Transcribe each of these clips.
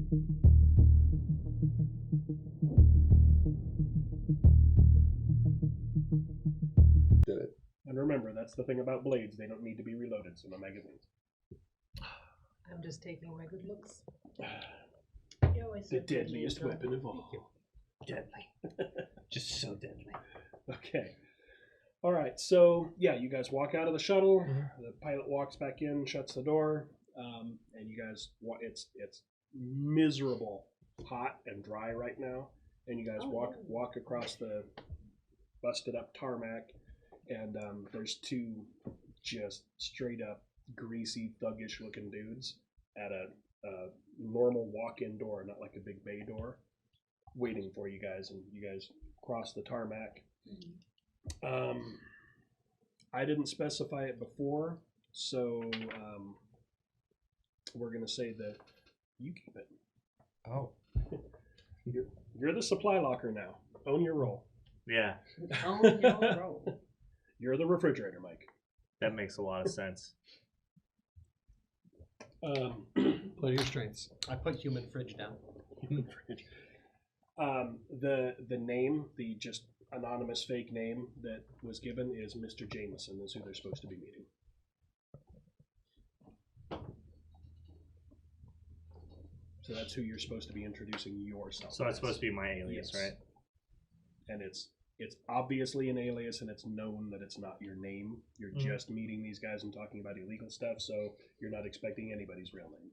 Did it. And remember, that's the thing about blades. They don't need to be reloaded, so no magazines. I'm just taking my good looks. The deadliest weapon of all. Deadly. Just so deadly. Okay. All right. So yeah, you guys walk out of the shuttle. The pilot walks back in, shuts the door, and you guys. It's miserable, hot and dry right now, and you guys walk across the busted up tarmac, and there's two just straight up greasy, thuggish looking dudes at a normal walk-in door, not like a big bay door, waiting for you guys, and you guys cross the tarmac. I didn't specify it before, so we're going to say that you keep it. Oh. You're the supply locker now. Own your role. Yeah. Own your role. You're the refrigerator, Mike. That makes a lot of sense. Play your strengths. I put human fridge down. The name, the just anonymous fake name that was given is Mr. Jameson, is who they're supposed to be meeting. So that's who you're supposed to be introducing yourself. So that's supposed to be my alias, yes. right? And it's obviously an alias, and it's known that it's not your name. You're just meeting these guys and talking about illegal stuff, so you're not expecting anybody's real name.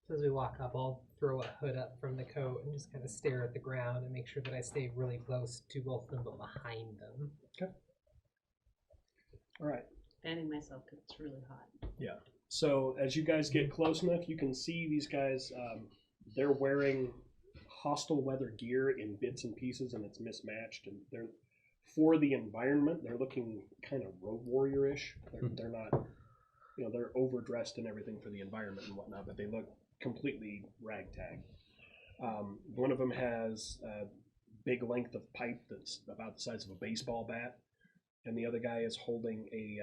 So as we walk up, I'll throw a hood up from the coat and just kind of stare at the ground and make sure that I stay really close to both of them, but behind them. Okay. All right. Fanning myself because it's really hot. Yeah. So as you guys get close enough, you can see these guys. They're wearing hostile weather gear in bits and pieces, and it's mismatched. And they're for the environment. They're looking kind of road warrior-ish. They're not, they're overdressed and everything for the environment and whatnot, but they look completely ragtag. One of them has a big length of pipe that's about the size of a baseball bat, and the other guy is holding a.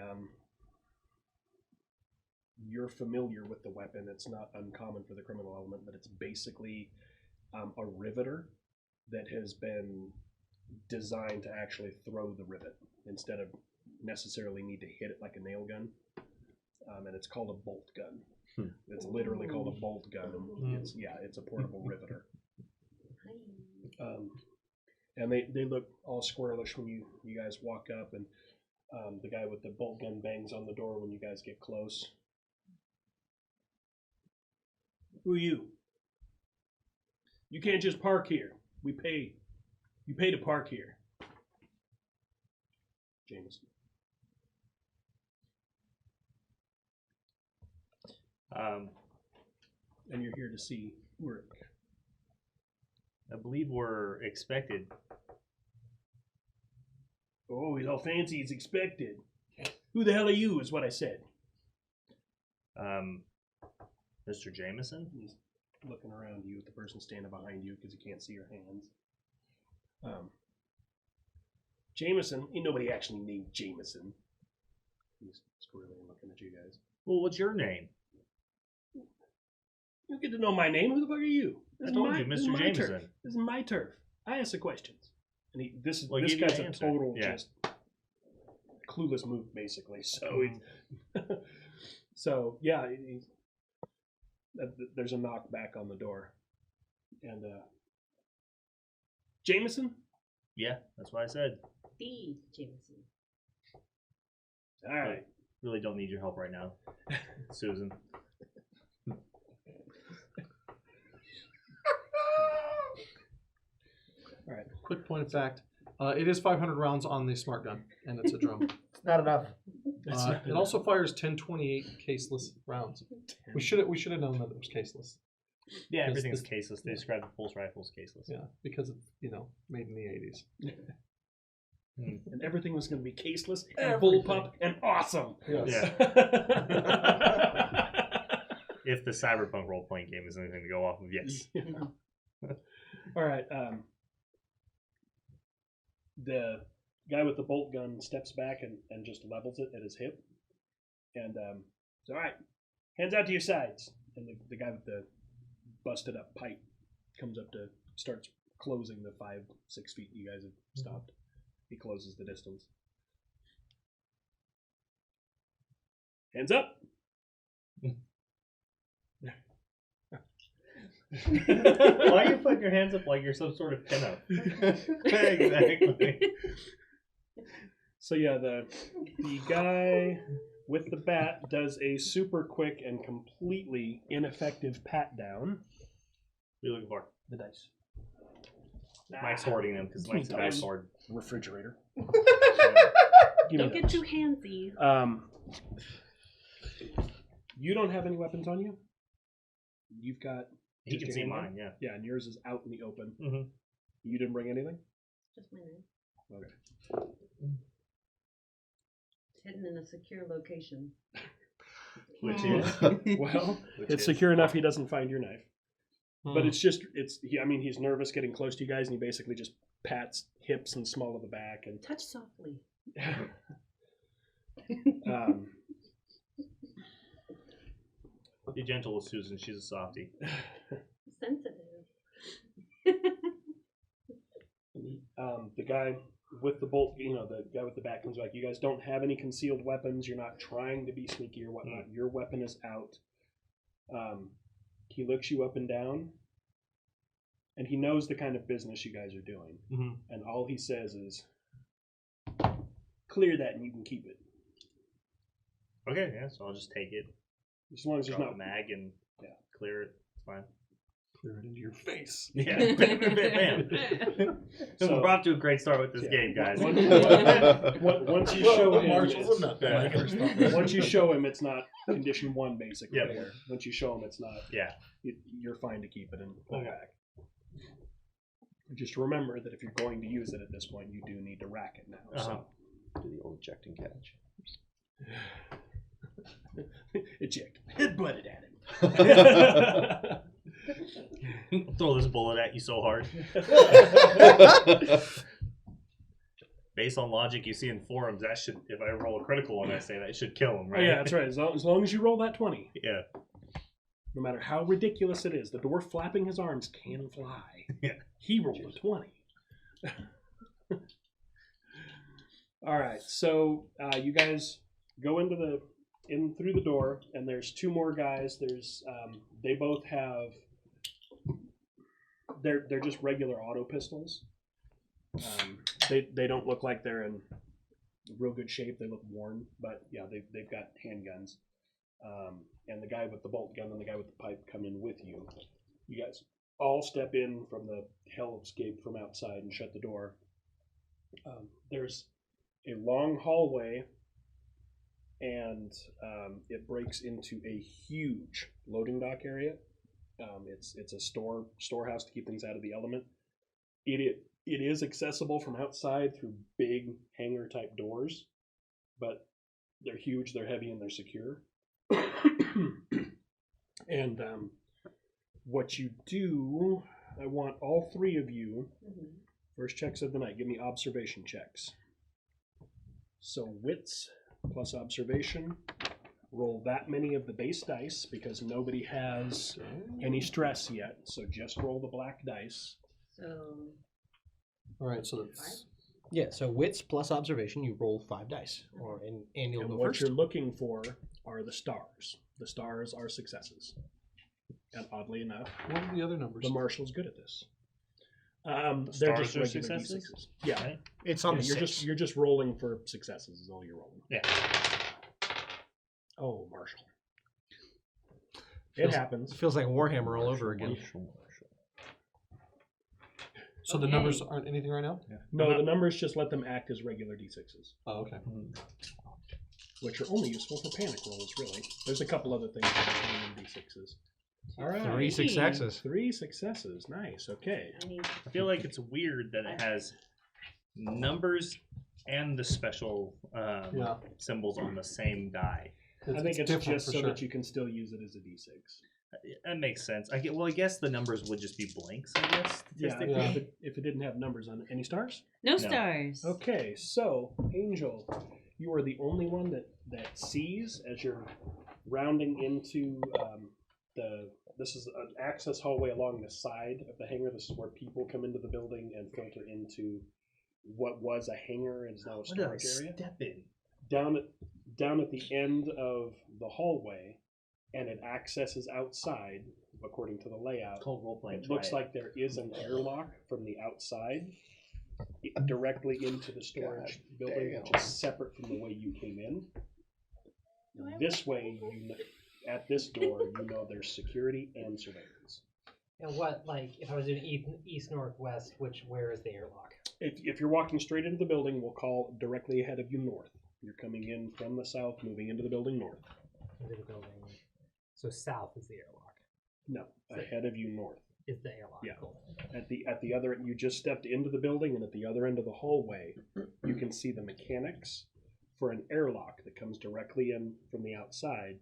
You're familiar with the weapon. It's not uncommon for the criminal element, but it's basically a riveter that has been designed to actually throw the rivet instead of necessarily need to hit it like a nail gun. And it's called a bolt gun. It's literally called a bolt gun. It's a portable riveter. And they look all squirrelish when you guys walk up, and the guy with the bolt gun bangs on the door when you guys get close. Who are you? You can't just park here. We pay. You pay to park here. Jameson. And you're here to see work. I believe we're expected. Oh, he's all fancy. He's expected. Who the hell are you? Is what I said. Mr. Jameson? He's looking around you at the person standing behind you because he can't see your hands. Jameson, ain't nobody actually named Jameson. He's squirrely and looking at you guys. Well, what's your name? You get to know my name. Who the fuck are you? I told you, Mr. Jameson. Turf. This is my turf. I ask the questions. And this Well, this give you guy's the a answer. total Yeah. just clueless move, basically. So he's so yeah. There's a knock back on the door, and Jameson. Yeah, that's what I said. The Jameson. All right. Really don't need your help right now, Susan. All right. Quick point of fact. It is 500 rounds on the smart gun, and it's a drum. It's not enough. It also fires 1028 caseless rounds. We should have known that it was caseless. Yeah, everything's caseless. They describe the pulse rifle as caseless. Yeah, because it's made in the 80s. And everything was going to be caseless and bullpup and awesome. Yes. Yeah. If the cyberpunk role-playing game is anything to go off of, yes. All right. The guy with the bolt gun steps back and just levels it at his hip. And says, all right, hands out to your sides. And the guy with the busted up pipe comes up to starts closing the 5-6 feet you guys have stopped. He closes the distance. Hands up. Why are you putting your hands up like you're some sort of pinup? Exactly. So yeah, the guy with the bat does a super quick and completely ineffective pat down. What are you looking for? The dice. Mike's hoarding them because Mike's a bad sword. Refrigerator. Don't get too handsy. You don't have any weapons on you. You've got. He just can your see handgun? mine, yeah. Yeah, and yours is out in the open. Mm-hmm. You didn't bring anything. Just my name. Okay. It's hidden in a secure location. Which is? Well, Which it's is? secure enough he doesn't find your knife. But Hmm. it's he's nervous getting close to you guys, and he basically just pats hips and small of the back and. Touch softly. Be gentle with Susan. She's a softie. Sensitive. The guy with the bolt, the guy with the bat comes back. You guys don't have any concealed weapons. You're not trying to be sneaky or whatnot. Your weapon is out. He looks you up and down, and he knows the kind of business you guys are doing. Mm-hmm. And all he says is, "Clear that, and you can keep it." Okay, yeah, so I'll just take it, As long as there's drop not the mag, and clear it. It's fine. Clear it into your face. Yeah, bam, bam, bam, bam. So- We're off to a great start with this game, guys. Once you show him, Marshall's enough. Yeah. once you show him, it's not condition 1 basically. Yep. There. Once you show him, it's not. Yeah. You're fine to keep it and pull Okay. back. Just remember that if you're going to use it at this point, you do need to rack it now. Uh-huh. Do the old eject and catch. So eject. Head butted at him. Throw this bullet at you so hard. Based on logic you see in forums, that should, if I roll a critical one, I say that should kill him, Oh, right? yeah, that's right. As long as you roll that 20, Yeah. no matter how ridiculous it is, the dwarf flapping his arms can fly. Yeah. He rolled a 20. All right, so you guys go in through the door, and there's 2 more guys. There's they both have. They're just regular auto pistols. They don't look like they're in real good shape. They look worn, but yeah, they've got handguns. And the guy with the bolt gun and the guy with the pipe come in with you. You guys all step in from the hellscape from outside and shut the door. There's a long hallway, and it breaks into a huge loading dock area. It's a storehouse to keep things out of the element. It is accessible from outside through big hangar type doors, but they're huge, they're heavy, and they're secure. And what you do, I want all 3 of you, first checks of the night, give me observation checks. So wits plus observation. Roll that many of the base dice because nobody has any stress yet. So just roll the black dice. So, All right, so that's Yeah, so wits plus observation, you roll 5 dice. And you'll And go what first. you're looking for are the stars. The stars are successes. And oddly enough, what are the other numbers? the Marshal's good at this. The They're stars just are regular successes? D6s. Yeah, Right? It's on yeah, the six. you're just rolling for successes is all you're rolling. Yeah. Oh, Marshall. It Feels- happens. It feels like Warhammer all over again. So the Okay. numbers aren't anything right now? No, the numbers just let them act as regular D6s, Oh, okay. which are only useful for panic rolls, really. There's a couple other things that are in D6s. All right. 3 successes. 3 successes. Nice. Okay. I need I feel like it's weird that it has numbers and the special Yeah. symbols on the same die. I think it's different just for so sure. that you can still use it as a D6. That makes sense. I guess the numbers would just be blanks, I guess, Yeah, statistically. if it didn't have numbers on it. Any stars? no stars. Okay, so Angel, you are the only one that sees as you're rounding into the this is an access hallway along the side of the hangar. This is where people come into the building and filter into what was a hangar and is now a What did I storage area. step in? Down at the end of the hallway, and it accesses outside according to the layout. It's called role-playing. It looks like there is an airlock from the outside directly into the storage building, which is separate from the way you came in. This way, at this door, there's security and surveillance. And what, like, if I was doing east, northwest, where is the airlock? If you're walking straight into the building, we'll call directly ahead of you north. You're coming in from the south, moving into the building north. Into the building. So south is the airlock. No, ahead of you north. Is the airlock. Yeah. Cool. At the other, you just stepped into the building, and at the other end of the hallway, you can see the mechanics for an airlock that comes directly in from the outside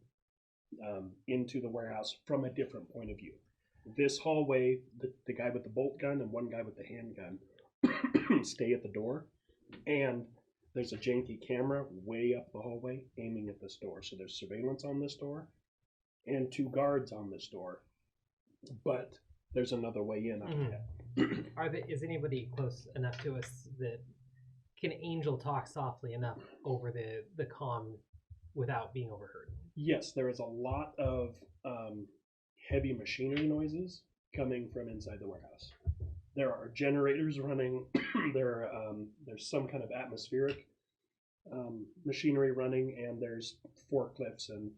into the warehouse from a different point of view. This hallway, the guy with the bolt gun and one guy with the handgun stay at the door, and there's a janky camera way up the hallway aiming at this door. So there's surveillance on this door and 2 guards on this door, but there's another way in up ahead. Is anybody close enough to us that can Angel talk softly enough over the comm without being overheard? Yes, there is a lot of heavy machinery noises coming from inside the warehouse. There are generators running. There's some kind of atmospheric machinery running, and there's forklifts and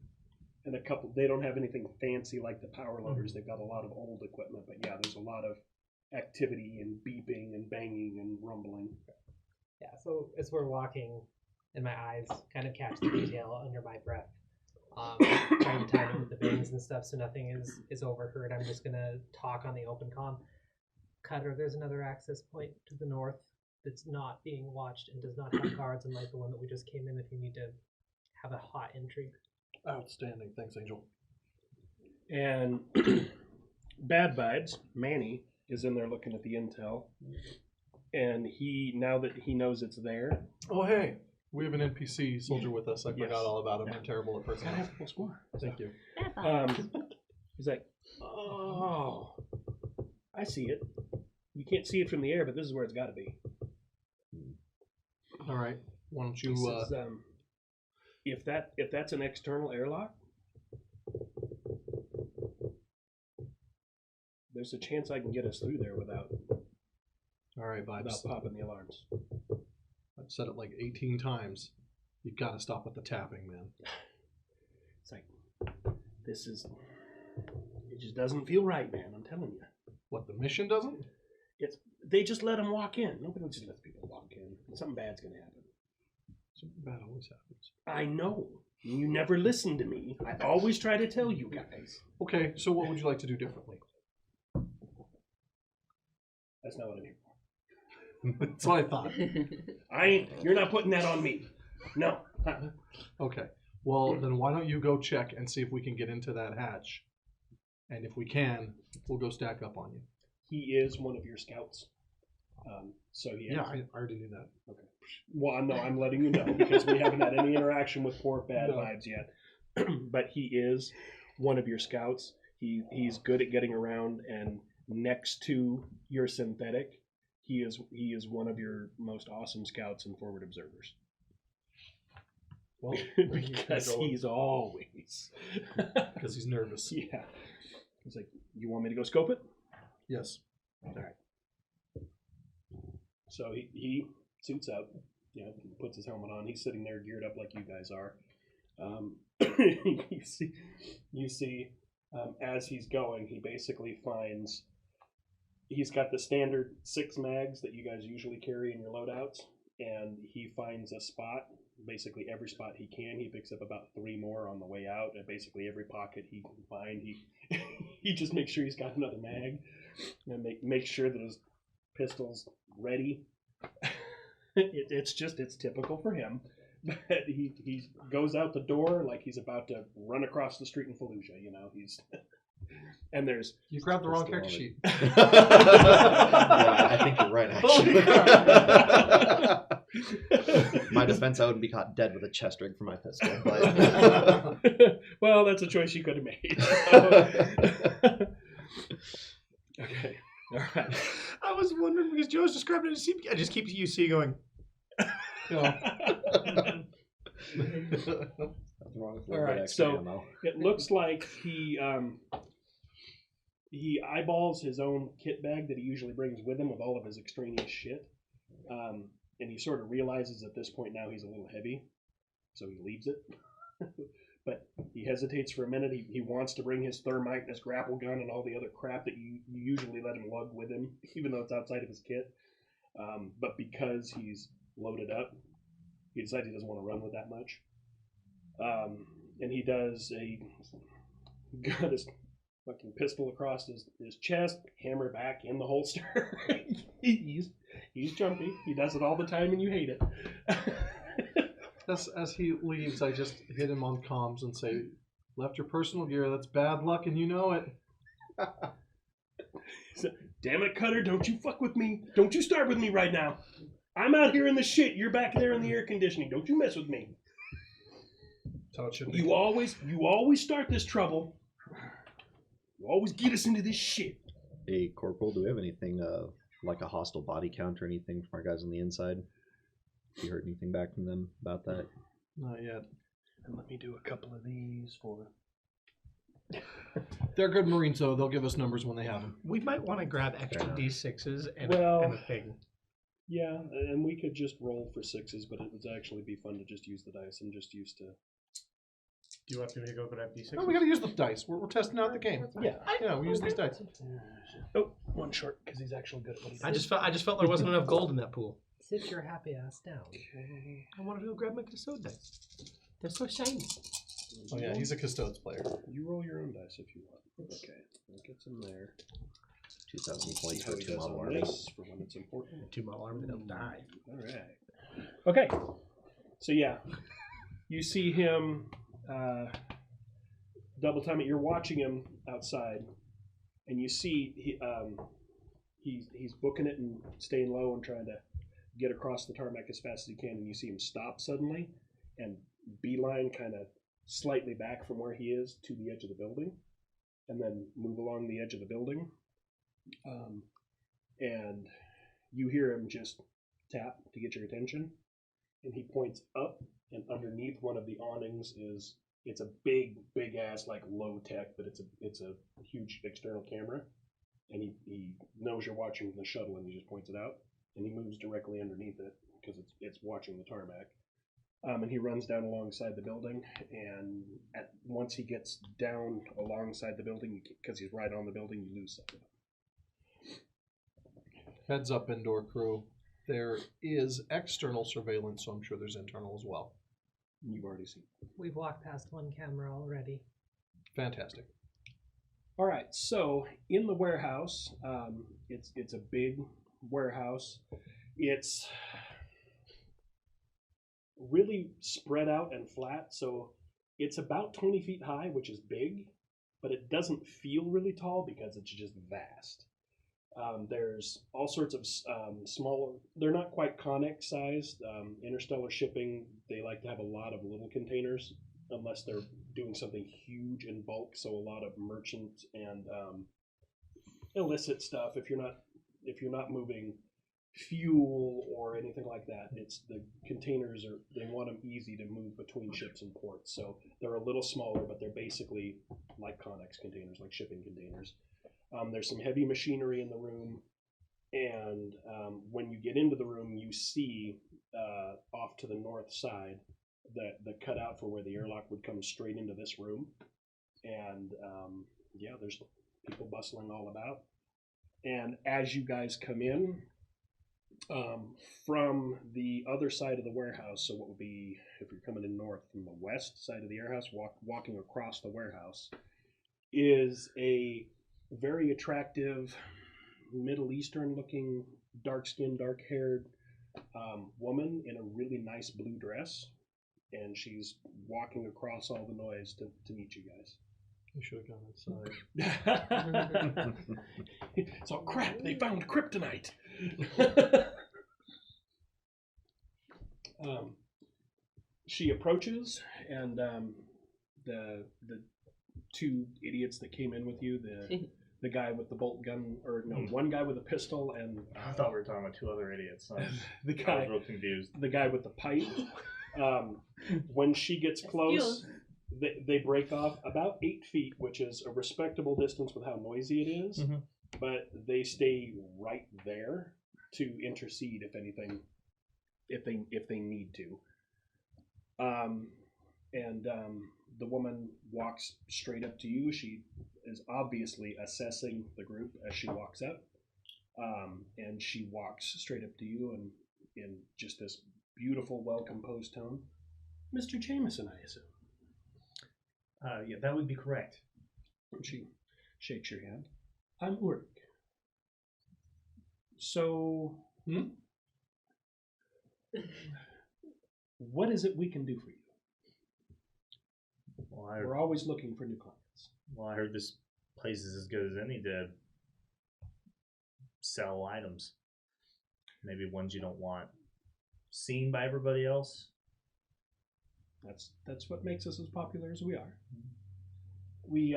a couple. They don't have anything fancy like the power loaders. They've got a lot of old equipment, but yeah, there's a lot of activity and beeping and banging and rumbling. Yeah, so as we're walking, and my eyes kind of catch the detail under my breath, trying to time it with the bangs and stuff so nothing is overheard. I'm just going to talk on the open comm. Cutter, there's another access point to the north that's not being watched and does not have guards, unlike the one that we just came in if you need to have a hot entry. Outstanding. Thanks, Angel. And Bad Vibes, Manny, is in there looking at the intel. And now that he knows it's there. Oh, hey. We have an NPC soldier with us. I Yes. forgot all about him. I'm terrible at Gotta have personalizing. full score. Thank you. He's like, oh, I see it. You can't see it from the air, but this is where it's got to be. All right. Why don't He you... says, if that's an external airlock, there's a chance I can get us through there without all right, Vibes. popping the alarms. I've said it like 18 times. You've got to stop with the tapping, man. It's like, it just doesn't feel right, man. I'm telling you. What, the mission doesn't? They just let them walk in. Nobody just lets people walk in. Something bad's gonna happen. Something bad always happens. I know. You never listen to me. I always try to tell you guys. Okay, so what would you like to do differently? That's not what I'm here That's what I thought. for. You're not putting that on me. No. Okay. Well, then why don't you go check and see if we can get into that hatch? And if we can, we'll go stack up on you. He is one of your scouts. So he Yeah, I already knew that. Okay. Well, no, I'm letting you know because we haven't had any interaction with poor Bad No. Vibes yet. But he is one of your scouts. He's good at getting around, and next to your synthetic, he is one of your most awesome scouts and forward observers. Well, Because he's always because he's nervous. yeah. He's like, you want me to go scope it? Yes. All right. So he suits up, puts his helmet on. He's sitting there geared up like you guys are. You see, as he's going, he basically finds. He's got the standard 6 mags that you guys usually carry in your loadouts, and he finds a spot. Basically, every spot he can, he picks up about 3 more on the way out. And basically, every pocket he can find, he just makes sure he's got another mag, and make sure that his pistol's ready. It's typical for him. But he goes out the door like he's about to run across the street in Fallujah. He's And there's You grabbed the wrong Just character the sheet. Yeah, I think you're right, Holy actually. My defense, I wouldn't be caught dead with a chest rig for my pistol. But well, that's a choice you could have made. Okay. All right. I was wondering because Joe's describing it. I just keep you see going. All right, so it looks like he eyeballs his own kit bag that he usually brings with him with all of his extraneous shit, and he sort of realizes at this point now he's a little heavy, so he leaves it. But he hesitates for a minute. He wants to bring his thermite and his grapple gun and all the other crap that you usually let him lug with him, even though it's outside of his kit. But because he's loaded up, he decides he doesn't want to run with that much. And he does got his fucking pistol across his chest, hammer back in the holster. he's jumpy. He does it all the time, and you hate it. As he leaves, I just hit him on comms and say, "Left your personal gear. That's bad luck, and you know it." Damn it, Cutter! Don't you fuck with me! Don't you start with me right now! I'm out here in the shit. You're back there in the air conditioning. Don't you mess with me. That's how it should be. You always start this trouble. You always get us into this shit. Hey, Corporal, do we have anything like a hostile body count or anything from our guys on the inside? You heard anything back from them about that? Not yet. And let me do a couple of these for. They're good Marines, though. They'll give us numbers when they have them. We might want to grab extra Fair enough. D6s and, Well- and a thing. Yeah, and we could just roll for sixes, but it would actually be fun to just use the dice. I'm just used to. Do you want me to go grab D6s? No, we got to use the dice. We're testing out the game. Yeah. Yeah, we use these dice. Oh, one short because he's actually good at what he does. I just felt there wasn't enough gold in that pool. Sit your happy ass down. Okay. I wanted to go grab my custode dice. They're so shiny. Oh yeah, he's a custodes player. You roll your own dice if you want. Okay, we'll get some there. 2,000 See points how for he two does model on army. this for when it's important. 2 mile army, they'll die. All right. Okay. So yeah, you see him double time it. You're watching him outside, and you see he's booking it and staying low and trying to get across the tarmac as fast as he can. And you see him stop suddenly and beeline kind of slightly back from where he is to the edge of the building, and then move along the edge of the building. And you hear him just tap to get your attention, and he points up, and underneath one of the awnings it's a big ass like low tech, but it's a huge external camera, and he knows you're watching the shuttle, and he just points it out, and he moves directly underneath it because it's watching the tarmac. And he runs down alongside the building, and once he gets down alongside the building, because he's right on the building, you lose sight of him. Heads up, indoor crew. There is external surveillance, so I'm sure there's internal as well. You've already seen. We've walked past one camera already. Fantastic. All right, so in the warehouse, it's a big warehouse. It's really spread out and flat, so it's about 20 feet high, which is big, but it doesn't feel really tall because it's just vast. There's all sorts of smaller, they're not quite Connex sized. Interstellar shipping, they like to have a lot of little containers unless they're doing something huge in bulk. So a lot of merchant and illicit stuff. If you're not moving fuel or anything like that, it's the containers they want them easy to move between ships and ports. So they're a little smaller, but they're basically like Connex containers, like shipping containers. There's some heavy machinery in the room, and when you get into the room, you see off to the north side the cutout for where the airlock would come straight into this room. And yeah, there's people bustling all about. And as you guys come in, from the other side of the warehouse, so what would be, if you're coming in north from the west side of the warehouse, walking across the warehouse, is a very attractive Middle Eastern looking, dark-skinned, dark-haired woman in a really nice blue dress, and she's walking across all the noise to meet you guys. You should have gone outside. So crap, they found kryptonite. She approaches, and the two idiots that came in with you, the guy with the bolt gun, or no, one guy with a pistol, and I thought we were talking about two other idiots. I the was guy real confused. the guy with the pipe. When she gets close, they break off about 8 feet, which is a respectable distance with how noisy it is. Mhm. But they stay right there to intercede if anything, if they need to. The woman walks straight up to you. She is obviously assessing the group as she walks up, and she walks straight up to you and in just this beautiful, well-composed tone. Mr. Jameson, I assume. Yeah, that would be correct. She shakes your hand. I'm Ulrich. So, what is it we can do for you? Well, We're always looking for new clients. I heard this place is as good as any to sell items. Maybe ones you don't want seen by everybody else. That's what makes us as popular as we are. We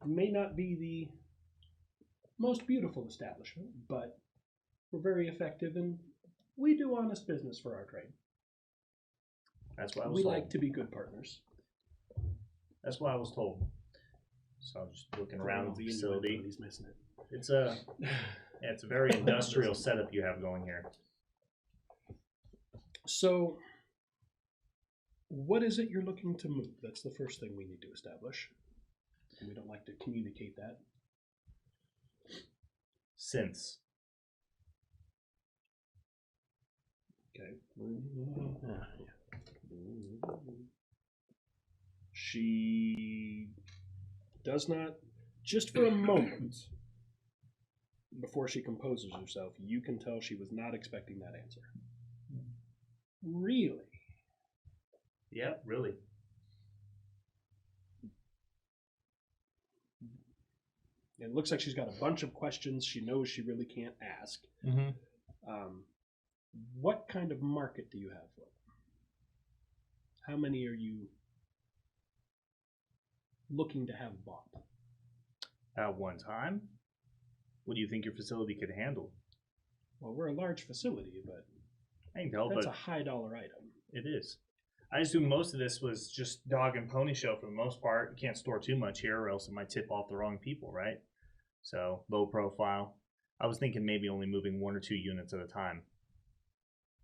may not be the most beautiful establishment, but we're very effective, and we do honest business for our trade. That's what I was We told. like to be good partners. That's what I was told. So I'm just looking around the facility. He's missing it. It's a very industrial setup you have going here. So, what is it you're looking to move? That's the first thing we need to establish. And we don't like to communicate that. Since Okay. She does not, just for a moment, before she composes herself, you can tell she was not expecting that answer. Really? yeah, really. It looks like she's got a bunch of questions she knows she really can't ask. Mm-hmm. What kind of market do you have for them? How many are you looking to have bought? At one time, what do you think your facility could handle? Well, we're a large facility, but I can tell, that's but a high dollar item. it is. I assume most of this was just dog and pony show for the most part. You can't store too much here, or else it might tip off the wrong people, right? So low profile. I was thinking maybe only moving 1 or 2 units at a time.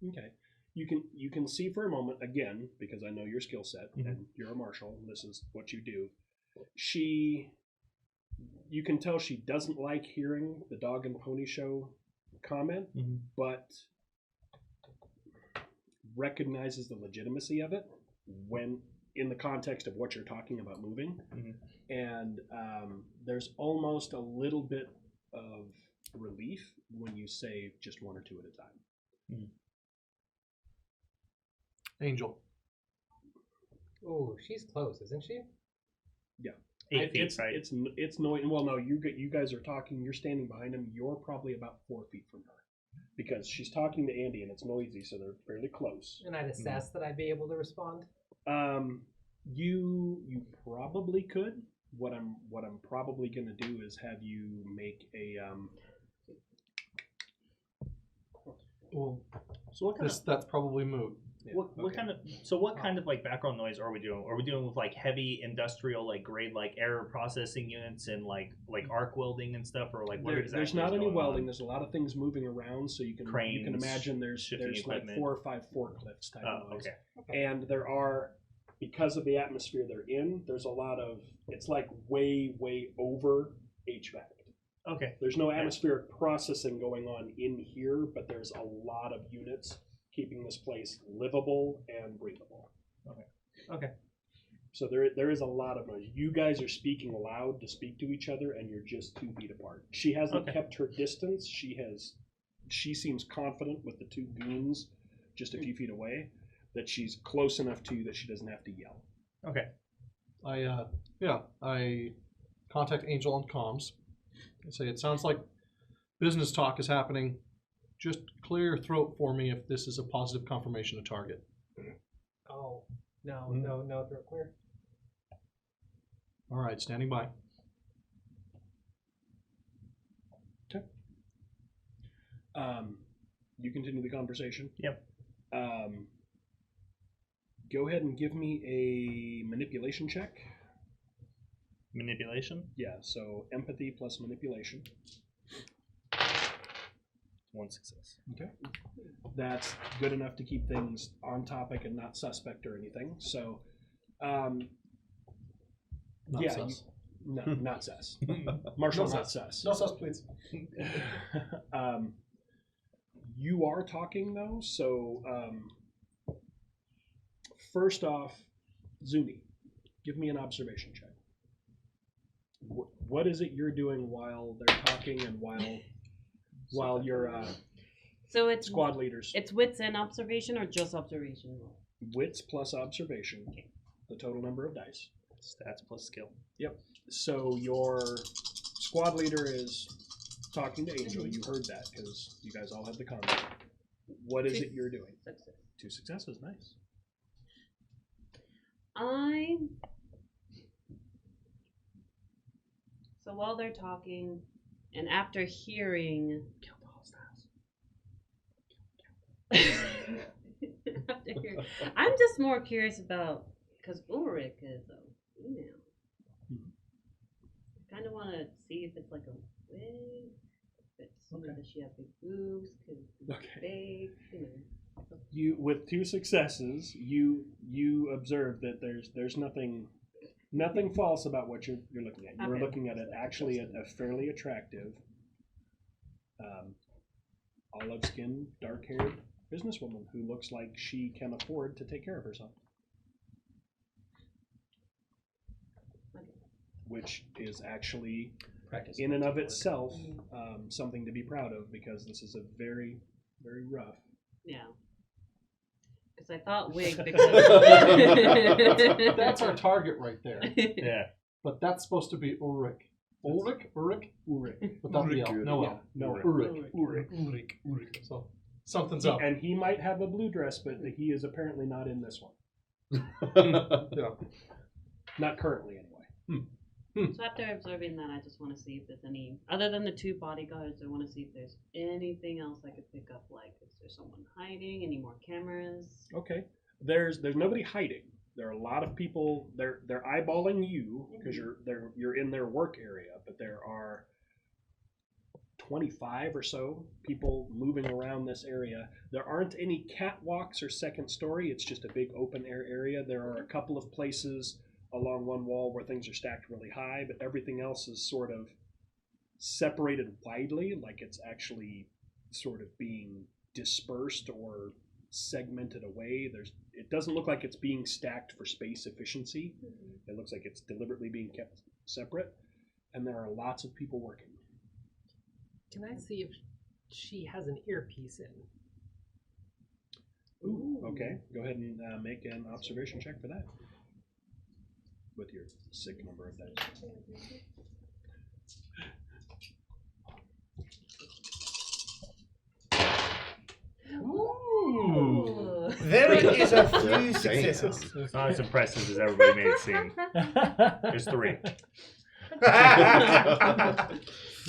Okay. You can see for a moment, again, because I know your skill set, Mhm. and you're a marshal, and this is what you do. You can tell she doesn't like hearing the dog and pony show comment, but recognizes the legitimacy of it when in the context of what you're talking about moving. And there's almost a little bit of relief when you say just 1 or 2 at a time. Angel. Oh, she's close, isn't she? Yeah. 8 feet, it's, right? It's noise. Well, no, you guys are talking. You're standing behind him. You're probably about 4 feet from her, because she's talking to Andy and it's noisy, so they're fairly close. And I'd assess that I'd be able to respond. You probably could. What I'm probably gonna do is have you make a Well, So what kind of that's probably moot. yeah, what okay. kind of kind of like background noise are we doing? Are we dealing with like heavy industrial like grade like air processing units and like arc welding and stuff, or like what exactly? There's not is any going welding. On? There's a lot of things moving around, so you can Cranes, imagine there's shifting like equipment. 4 or 5 forklifts type of noise. Okay. And there are, because of the atmosphere they're in, there's a lot of, it's like way over HVAC. Okay. There's no atmospheric processing going on in here, but there's a lot of units keeping this place livable and breathable. Okay. So there is a lot of noise. You guys are speaking loud to speak to each other, and you're just 2 feet apart. She hasn't kept her distance. She seems confident with the 2 goons just a few feet away that she's close enough to you that she doesn't have to yell. Okay. I contact Angel on comms. I say, it sounds like business talk is happening. Just clear your throat for me if this is a positive confirmation of target. Oh, no, throat clear. All right, standing by. You continue the conversation. Yep. Go ahead and give me a manipulation check. Manipulation? Yeah, so empathy plus manipulation. 1 success. Okay. That's good enough to keep things on topic and not suspect or anything. So, Not yeah, sus. no, not sus. Marshall, No not sus. sus. No sus, please. You are talking though, so first off, Zuni, give me an observation check. What is it you're doing while they're talking and while you're So it's squad leaders? It's wits and observation, or just observation? Wits plus observation, the total number of dice. Stats plus skill. Yep. So your squad leader is talking to Angel. You heard that because you guys all had the convo. What is it you're doing? Success. 2 successes. Nice. So while they're talking, and after hearing, kill the hostiles. I'm just more curious about, because Ulrich is a female. I kind of want to see if it's like a wig. Does she have big boobs? Cause big, You, with 2 successes, you observe that there's nothing false about what you're looking at. You're looking at it actually a fairly attractive, olive skinned, dark haired businesswoman who looks like she can afford to take care of herself. Which is actually, in and of itself, something to be proud of, because this is a very, very rough. Yeah. Because I thought wig because That's our target right there. Yeah. But that's supposed to be Ulrich. Ulrich? Without the L. No L. No, Ulrich. So something's up. And he might have a blue dress, but he is apparently not in this one. Yeah. Not currently, anyway. So after observing that, I just want to see if there's any, other than the 2 bodyguards, I want to see if there's anything else I could pick up. Like, is there someone hiding? Any more cameras? Okay. There's nobody hiding. There are a lot of people. They're eyeballing you because you're in their work area. But there are 25 or so people moving around this area. There aren't any catwalks or second story. It's just a big open air area. There are a couple of places along one wall where things are stacked really high, but everything else is sort of separated widely, like it's actually sort of being dispersed or segmented away. It doesn't look like it's being stacked for space efficiency. It looks like it's deliberately being kept separate, and there are lots of people working. Can I see if she has an earpiece in? Ooh, okay. Go ahead and make an observation check for that. With your sick number of dice. Ooh. There is a few successes. It's not as impressive as everybody made it seem. There's 3.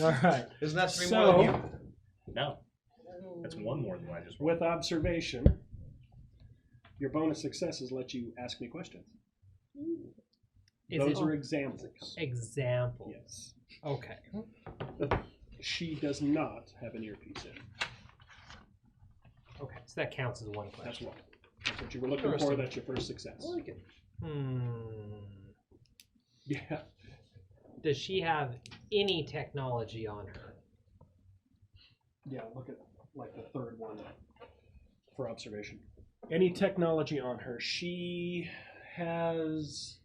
All right. Isn't that 3 more than you? No. That's 1 more than what I just rolled. With observation, your bonus successes let you ask me questions. Those are examples. Examples. Yes. Okay. She does not have an earpiece in. Okay, so that counts as 1 question. That's one. That's what you were looking for. That's your first success. I like it. Yeah. Does she have any technology on her? Yeah, look at like the third one for observation. Any technology on her? She has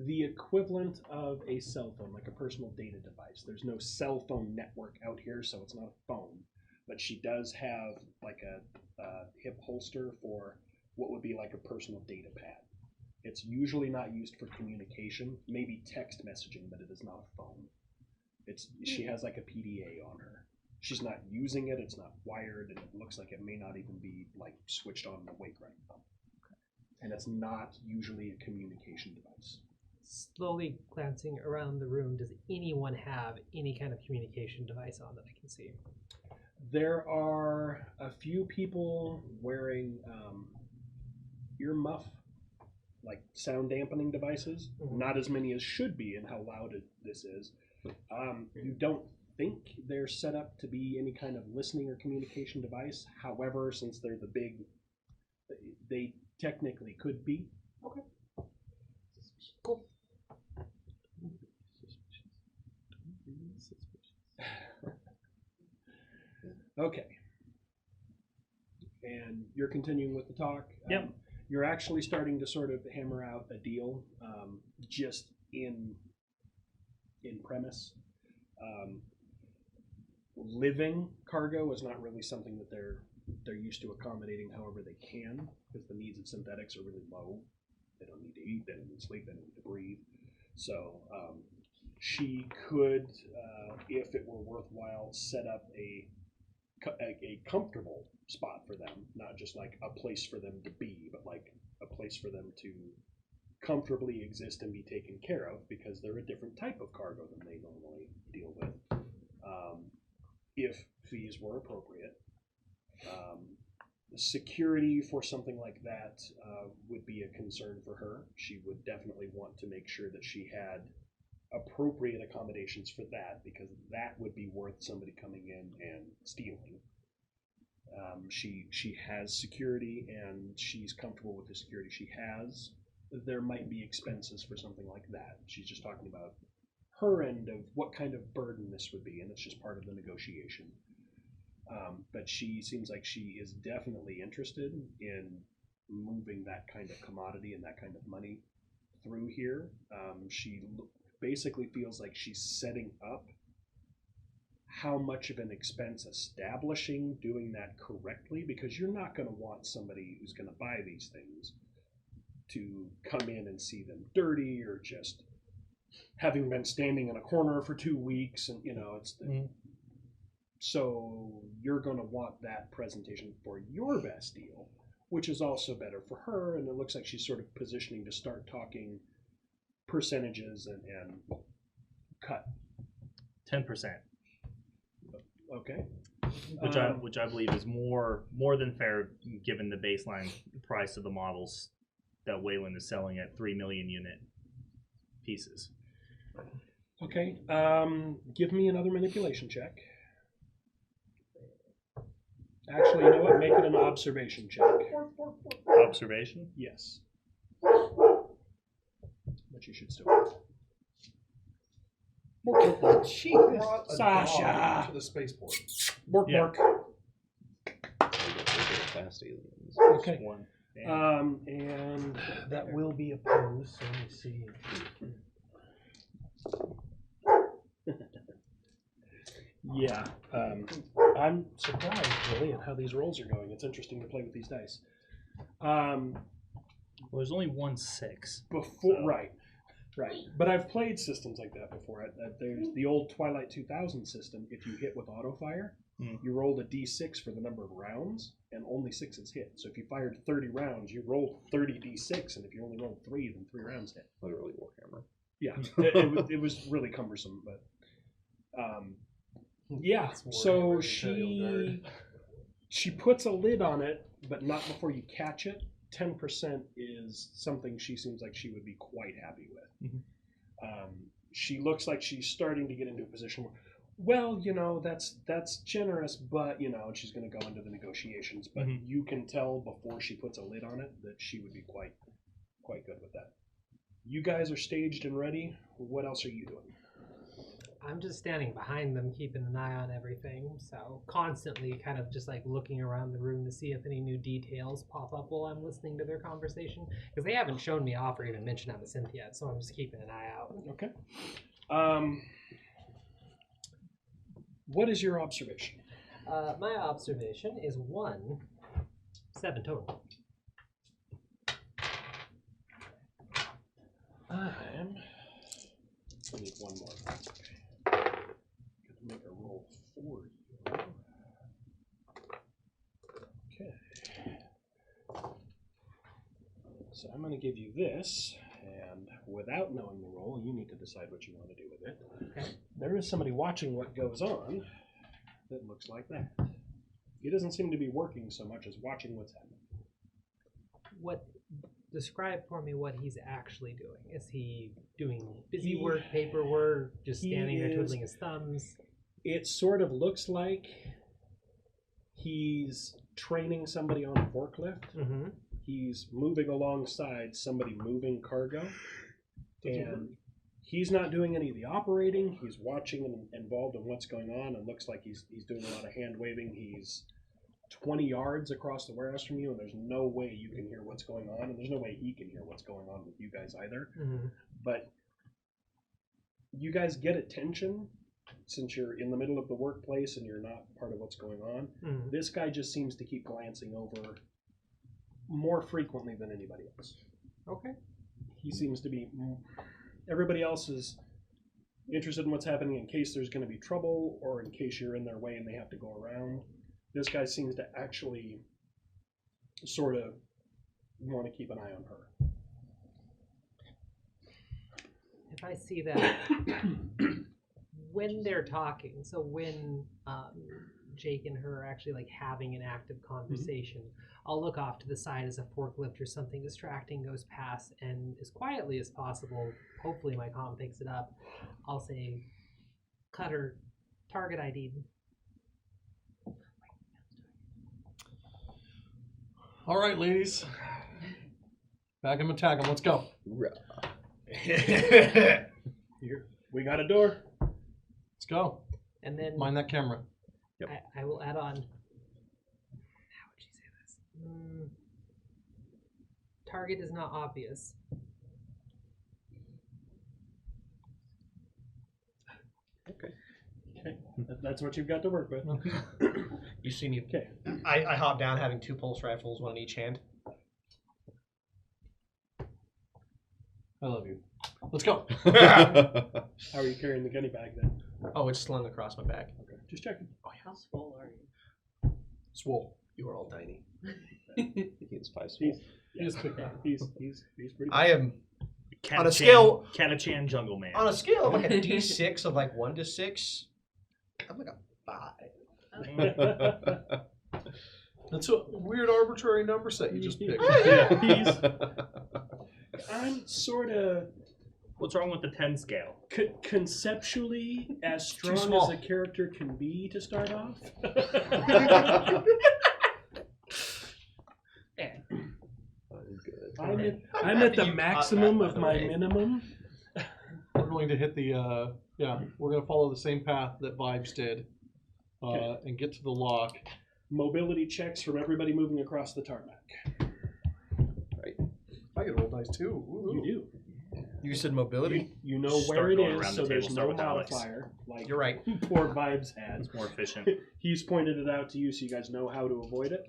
the equivalent of a cell phone, like a personal data device. There's no cell phone network out here, so it's not a phone. But she does have like a hip holster for what would be like a personal data pad. It's usually not used for communication, maybe text messaging, but it is not a phone. She has like a PDA on her. She's not using it, it's not wired, and it looks like it may not even be like switched on and awake right now. And it's not usually a communication device. Slowly glancing around the room, does anyone have any kind of communication device on that I can see? There are a few people wearing earmuff, like sound dampening devices. Mhm. Not as many as should be in how loud this is. You don't think they're set up to be any kind of listening or communication device. However, since they're the big, they technically could be. Okay. Cool. Okay. And you're continuing with the talk. Yep. You're actually starting to sort of hammer out a deal, just in premise. Living cargo is not really something that they're used to accommodating however they can, because the needs of synthetics are really low. They don't need to eat, they don't need to sleep, they don't need to breathe. So she could, if it were worthwhile, set up a comfortable spot for them, not just like a place for them to be, but like a place for them to comfortably exist and be taken care of, because they're a different type of cargo than they normally deal with. If fees were appropriate, security for something like that would be a concern for her. She would definitely want to make sure that she had appropriate accommodations for that, because that would be worth somebody coming in and stealing. She has security, and she's comfortable with the security she has. There might be expenses for something like that. She's just talking about her end of what kind of burden this would be, and it's just part of the negotiation. But she seems like she is definitely interested in moving that kind of commodity and that kind of money through here. She basically feels like she's setting up how much of an expense establishing doing that correctly, because you're not going to want somebody who's going to buy these things to come in and see them dirty, or just having been standing in a corner for 2 weeks, and it's the, so you're going to want that presentation for your best deal, which is also better for her. And it looks like she's sort of positioning to start talking percentages and cut 10%, okay, which I believe is more than fair given the baseline price of the models that Wayland is selling at 3 million unit pieces. okay. Give me another manipulation check. Actually, you know what? Make it an observation check. Observation? Yes. But you should still. She brought a Sasha. dog to the spaceport. Work, Yeah. work. Fast aliens. Okay. One. And That will be opposed, so let me see. yeah, I'm surprised really at how these rolls are going. It's interesting to play with these dice. Well, there's only 1 6. Before, So- right. But I've played systems like that before. There's the old Twilight 2000 system. If you hit with auto fire, you rolled a d6 for the number of rounds, and only 6s hit. So if you fired 30 rounds, you rolled 30 d6, and if you only rolled 3, then 3 rounds hit. Literally Warhammer. Yeah, it was really cumbersome, but yeah. So she puts a lid on it, but not before you catch it. 10% is something she seems like she would be quite happy with. She looks like she's starting to get into a position where, well, that's generous, but and she's going to go into the negotiations. But you can tell before she puts a lid on it that she would be quite good with that. You guys are staged and ready. What else are you doing? I'm just standing behind them, keeping an eye on everything. So constantly kind of just like looking around the room to see if any new details pop up while I'm listening to their conversation. Because they haven't shown me off or even mentioned I'm a synth yet, so I'm just keeping an eye out. Okay. What is your observation? My observation is 7 total. I need one more. Got to make a roll for you. Okay. So I'm going to give you this, and without knowing the roll, you need to decide what you want to do with it. Okay. There is somebody watching what goes on that looks like that. He doesn't seem to be working so much as watching what's happening. Describe for me what he's actually doing. Is he doing busy work, paperwork, just standing there twiddling his thumbs? It sort of looks like he's training somebody on a forklift. Mm-hmm. He's moving alongside somebody moving cargo. And he's not doing any of the operating. He's watching and involved in what's going on, and looks like he's doing a lot of hand waving. He's 20 yards across the warehouse from you, and there's no way you can hear what's going on, and there's no way he can hear what's going on with you guys either. Mm-hmm. But you guys get attention since you're in the middle of the workplace and you're not part of what's going on. Mm-hmm. This guy just seems to keep glancing over more frequently than anybody else. Okay. He seems to be... Everybody else is interested in what's happening in case there's going to be trouble or in case you're in their way and they have to go around. This guy seems to actually sort of want to keep an eye on her. If I see that when they're talking, so when Jake and her are actually like having an active conversation, I'll look off to the side as a forklift or something distracting goes past, and as quietly as possible, hopefully my comm picks it up, I'll say, Cutter, target ID. All right, ladies. Bag 'em and tag 'em. Let's go. Here, we got a door. Let's go. And then Mind that camera. I will add on. How would you say this? Target is not obvious. Okay. That's what you've got to work with. You see me. Okay. I hop down having 2 pulse rifles, one in each hand. I love you. Let's go. How are you carrying the gunny bag then? Oh, it's slung across my back. Okay. Just checking. How swole are you? Swole. You are all tiny. He's 5 small. He's pretty. I am Catachan, On a scale- Catachan Jungle Man. on a scale of like a D6 of like 1 to 6. I'm like a 5. That's a weird arbitrary number set you just picked. I'm sort of What's wrong with the 10 scale? conceptually as strong small. as a character can be to start off. I'm at the maximum of my minimum. We're going to hit the, we're going to follow the same path that Vibes did and get to the lock. Mobility checks from everybody moving across the tarmac. I get a roll dice too. Ooh. You do. You said mobility? You know Start where it going is, around so the there's table, no start with Alex. modifier. Like You're right. poor Vibes had. It's more efficient. He's pointed it out to you so you guys know how to avoid it.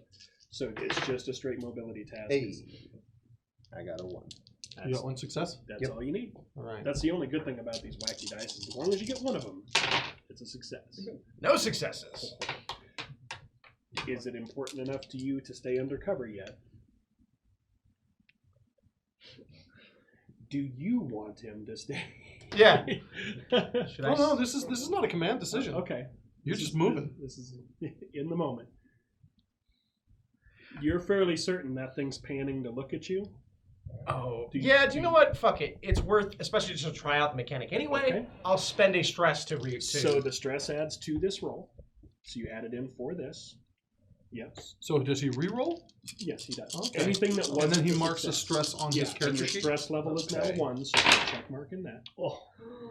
So it's just a straight mobility task. Hey. I got a 1. You got 1 success? That's all you need. All right. That's the only good thing about these wacky dice is as long as you get one of them, it's a success. No successes. Is it important enough to you to stay undercover yet? Do you want him to stay? Yeah. Should Oh I? no, this is not a command decision. Okay. You're just moving. This is in the moment. You're fairly certain that thing's panning to look at you. Oh. Do you- Yeah, do do you know you- what? Fuck it. It's worth, especially just to try out the mechanic anyway. Okay. I'll spend a stress to So the stress adds to this roll. So you add it in for this. Yes. So does he re-roll? Yes, he does. Okay. Anything that And wasn't then he a marks a success. stress on Yeah, his and character your sheet. stress level is now Okay. 1, so put a check mark in that. Oh,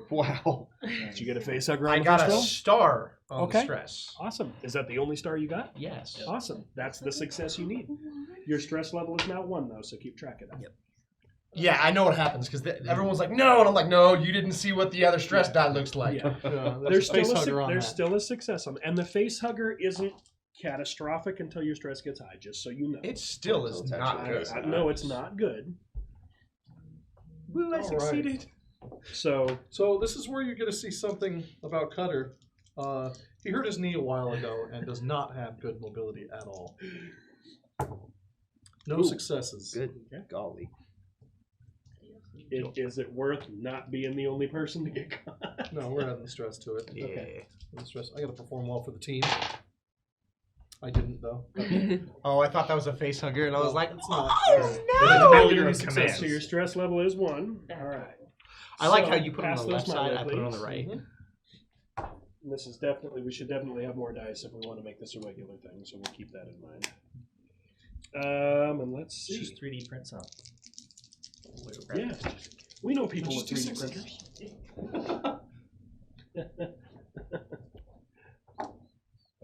wow. Did you get a face hugger on I the got first a roll? star on Okay. the stress. Awesome. Is that the only star you got? Yes. Awesome. That's the success you need. Your stress level is now 1, though, so keep track of that. Yep. Yeah, I know what happens because everyone's like, no, and I'm like, no, you didn't see what the other stress die looks like. Yeah. Yeah, There's face still, hugger on there's that. still a success on, and the face hugger isn't catastrophic until your stress gets high, just so you know. It still is It's not actually good. good. No, it's not good. Woo, I All succeeded. So So this is where you get to see something about Cutter. He hurt his knee a while ago and does not have good mobility at all. No Ooh, successes. Good golly. is it worth not being the only person to get caught? No, we're adding the stress to it. Yeah. Okay. The stress. I got to perform well for the team. I didn't though. Oh, I thought that was a face hugger, and I was like, It's not. All Failure your is success. So your stress level is 1. All right. I like So, how you put it on pass the left those my side, way, I put it on the please. right. And this is definitely, we should definitely have more dice if we want to make this a regular thing, so we'll keep that in mind. And let's see. Just 3D print some. Yeah, we know people with Just 3D D6s. printers.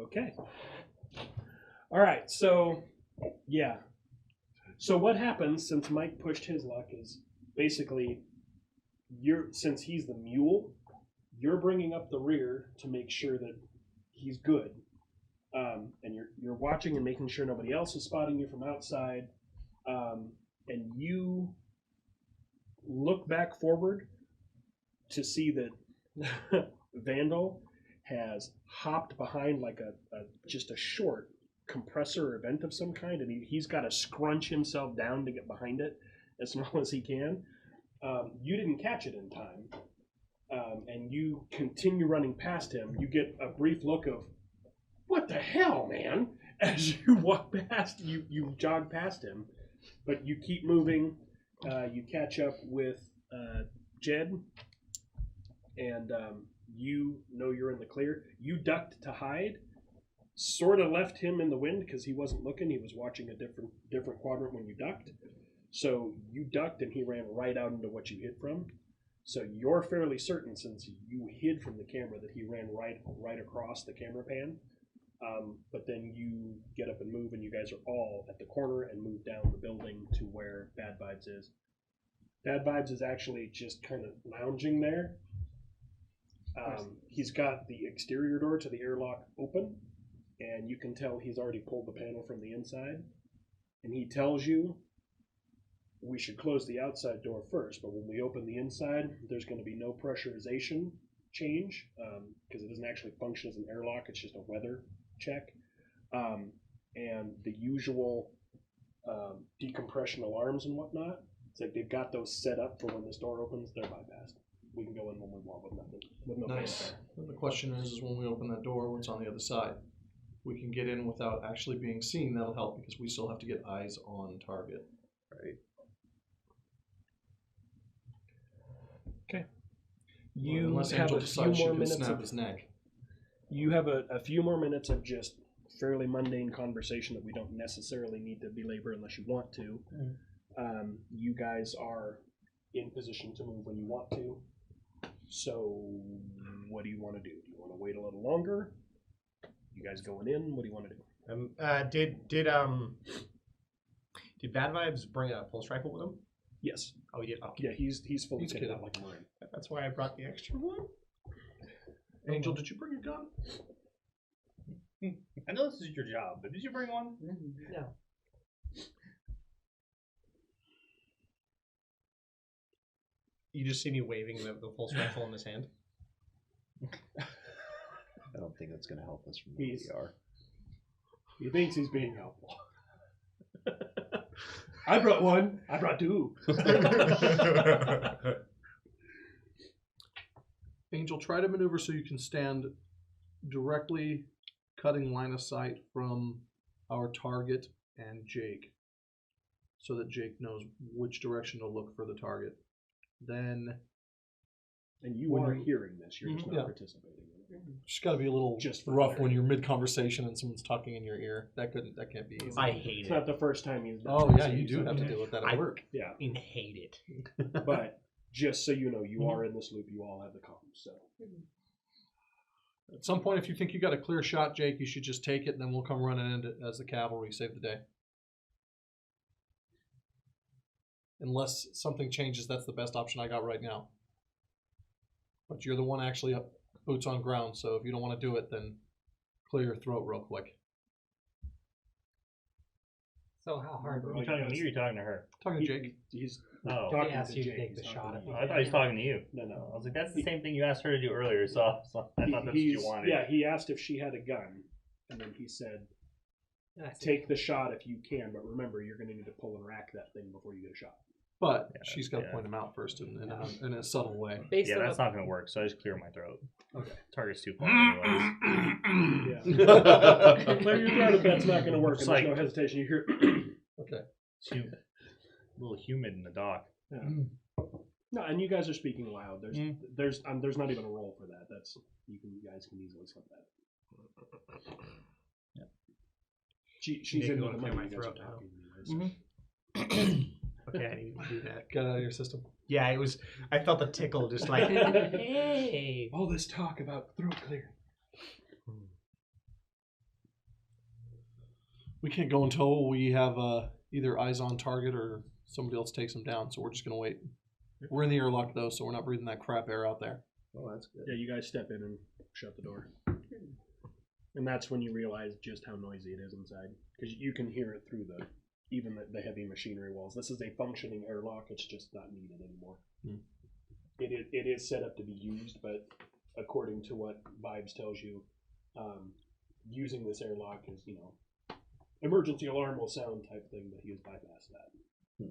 Okay. All right, so yeah. So what happens since Mike pushed his luck is basically since he's the mule, you're bringing up the rear to make sure that he's good, and you're watching and making sure nobody else is spotting you from outside, and you look back forward to see that Vandal has hopped behind like just a short compressor or vent of some kind, and he's got to scrunch himself down to get behind it as small as he can. You didn't catch it in time, and you continue running past him. You get a brief look of, what the hell, man? As you walk past, you jog past him, but you keep moving. You catch up with Jed, and you know you're in the clear. You ducked to hide, sort of left him in the wind because he wasn't looking. He was watching a different quadrant when you ducked. So you ducked and he ran right out into what you hid from. So you're fairly certain, since you hid from the camera, that he ran right across the camera pan. But then you get up and move, and you guys are all at the corner and move down the building to where Bad Vibes is. Bad Vibes is actually just kind of lounging there. He's got the exterior door to the airlock open, and you can tell he's already pulled the panel from the inside. And he tells you, we should close the outside door first, but when we open the inside, there's going to be no pressurization change, because it doesn't actually function as an airlock, it's just a weather check. And the usual decompression alarms and whatnot, it's like they've got those set up for when this door opens, they're bypassed. We can go in when we want with nothing. With no Nice. The question is when we open that door, what's on the other side? We can get in without actually being seen. That'll help because we still have to get eyes on target. Right. Okay. Well, You unless have Angel a few decides she more can minutes snap of his neck. You have a few more minutes of just fairly mundane conversation that we don't necessarily need to belabor unless you want to. You guys are in position to move when you want to. So, what do you want to do? Do you want to wait a little longer? You guys going in? What do you want to do? Did Bad Vibes bring a pulse rifle with him? Yes. Oh, he did. Oh, Yeah, he's fully He's kitted kidding. out like a Marine. that's why I brought the extra one. Angel, did you bring a gun? I know this is your job, but did you bring one? No. You just see me waving the pulse rifle in his hand. I don't think that's going to help us from where He's- we are. He thinks he's being helpful. I brought one. I brought two. Angel, try to maneuver so you can stand directly cutting line of sight from our target and Jake, so that Jake knows which direction to look for the target. Then And you When are you- hearing this. You're just not Yeah. participating in it. just got to be a little Just for rough clarity. when you're mid conversation and someone's talking in your ear. That can't be easy. I hate It's it. not the first time he's done Oh this, yeah, so you he's do have to okay. deal with that at I- work. Yeah, I hate it. but just so you know, you Mhm. are in this loop. You all have the comms. So At some point, if you think you got a clear shot, Jake, you should just take it, and then we'll come running in as the cavalry, save the day. Unless something changes, that's the best option I got right now. But you're the one actually up, boots on ground, so if you don't want to do it, then clear your throat real quick. So how hard? Are you talking to me or are you talking to her? Talking to Jake. He's Oh. talking He asked to you to Jake. take He's the talking shot. to I you. I thought he was talking to you. No, I no. was like, that's the same thing you asked her to do earlier, so I thought that's what you He's- wanted. Yeah, he asked if she had a gun, and then he said, And I said, take the shot if you can, but remember, you're going to need to pull and rack that thing before you get a shot. But Yeah, she's got to yeah. point him out first in a subtle way. based Yeah, on that's what, not going to work, so I just clear my throat. Okay. Target's too far anyways. Yeah. Clear your throat if that's not going to work, It's and there's like- no hesitation. You hear, Okay. It's a little humid in the dock. yeah. No, and you guys are speaking loud. There's not even a roll for that. That's you guys can easily slip that. Yeah. She's Nick, in you the wanna clear money. my You guys are throat now? talking anyways. Okay, I need to do that. Get out of your system. Yeah, it was. I felt a tickle, just like. hey, All this talk about throat clear. We can't go until we have either eyes on target or somebody else takes them down. So we're just gonna wait. We're in the airlock though, so we're not breathing that crap air out there. Oh, that's good. Yeah, you guys step in and shut the door. And that's when you realize just how noisy it is inside. Because you can hear it through even the heavy machinery walls. This is a functioning airlock. It's just not needed anymore. It is set up to be used, but according to what Vibes tells you, using this airlock is, emergency alarm will sound type thing, but he has bypassed that.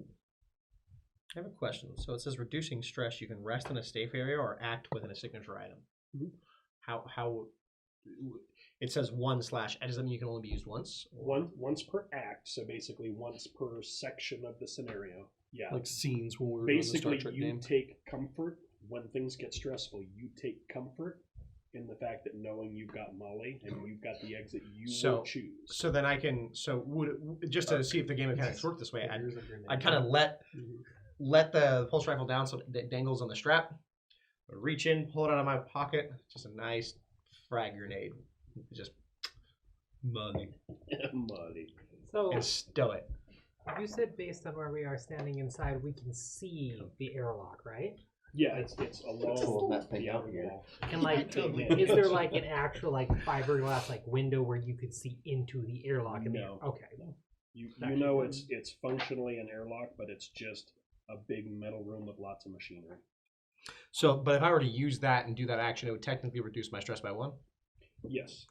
I have a question. So it says reducing stress. You can rest in a safe area or act within a signature item. Mhm. How? It says 1/. Does that mean you can only be used once? Once per act, so basically once per section of the scenario. Yeah. Like scenes when we were doing the Star Basically, Trek you game. take comfort when things get stressful. You take comfort in the fact that knowing you've got Molly and you've got the exit you will choose. So then I can. So just to see if the game mechanics work this way, I'd kind of let the pulse rifle down so it dangles on the strap. Reach in, pull it out of my pocket. Just a nice frag grenade. Just money Molly. so and stow it. you said based on where we are standing inside, we can see the airlock, right? Yeah, it's along Pulling that thing the out outer here. wall. And like, is there like an actual like fiberglass like window where you could see into the airlock? In No. Okay. You know it's functionally an airlock, but it's just a big metal room with lots of machinery. So, but if I were to use that and do that action, it would technically reduce my stress by 1. Yes.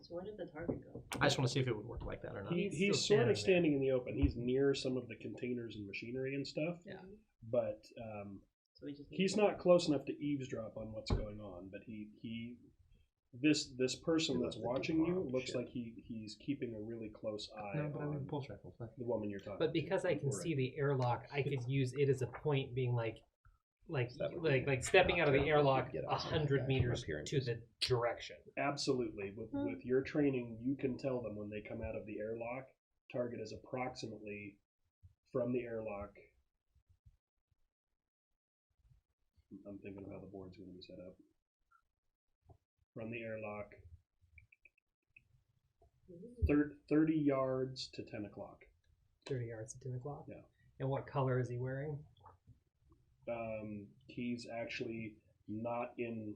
So where did the target go? I just want to see if it would work like that or not. He's He's still sort of standing standing in the open. He's near some of the containers and machinery and stuff. Yeah. But So we just he's not close enough to eavesdrop on what's going on. But this person He that's left the watching you bomb, looks shit. like he's keeping a really close eye No, but I mean on pulse rifle. Fine. the woman you're talking But to. because I can see the airlock, I could use it as a point, being like That would be stepping out of the not airlock get us on 100 that meters from to the direction. Absolutely. With your training, you can tell them when they come out of the airlock, target is approximately from the airlock. I'm thinking of how the board's going to be set up. From the airlock, 30 yards to 10 o'clock. 30 yards to 10 o'clock. Yeah. And what color is he wearing? He's actually not in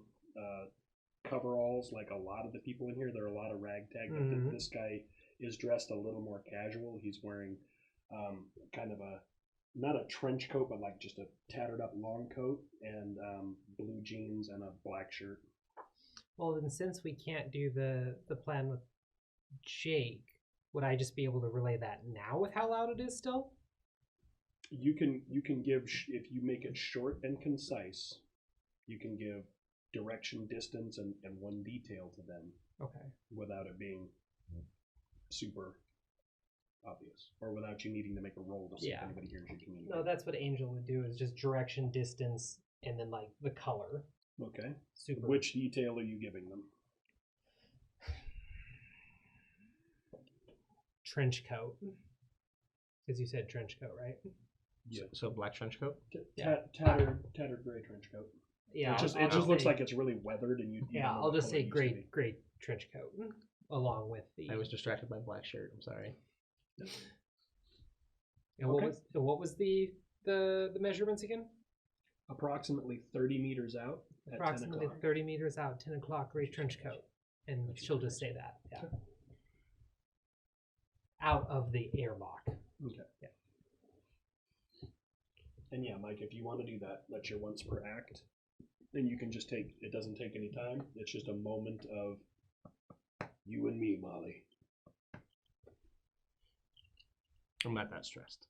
coveralls like a lot of the people in here. There are a lot of ragtag. But Mhm. this guy is dressed a little more casual. He's wearing kind of not a trench coat, but like just a tattered up long coat and blue jeans and a black shirt. Well, then since we can't do the plan with Jake, would I just be able to relay that now with how loud it is still? You can give, if you make it short and concise, you can give direction, distance, and one detail to them Okay. without it being super obvious, or without you needing to make a roll to see if Yeah. anybody hears you communicate. No, that's what Angel would do, is just direction, distance, and then like the color. Okay. Super. Which detail are you giving them? trench coat? Because you said trench coat, right? Yeah. So black trench coat. Tattered gray trench coat. Yeah. It just, I'll it just looks say- like it's really weathered, and you. Yeah, don't know I'll what just color say it used to be. gray trench coat along with the. I was distracted by black shirt. I'm sorry. And Okay. what was the measurements again? Approximately 30 meters out at 10 Approximately o'clock. 30 meters out, 10 o'clock, gray trench coat, and she'll just say that. Yeah. out of the airlock. Okay. Yeah. And yeah, Mike, if you want to do that, that's your once per act. Then you can just take. It doesn't take any time. It's just a moment of you and me, Molly. I'm not that stressed.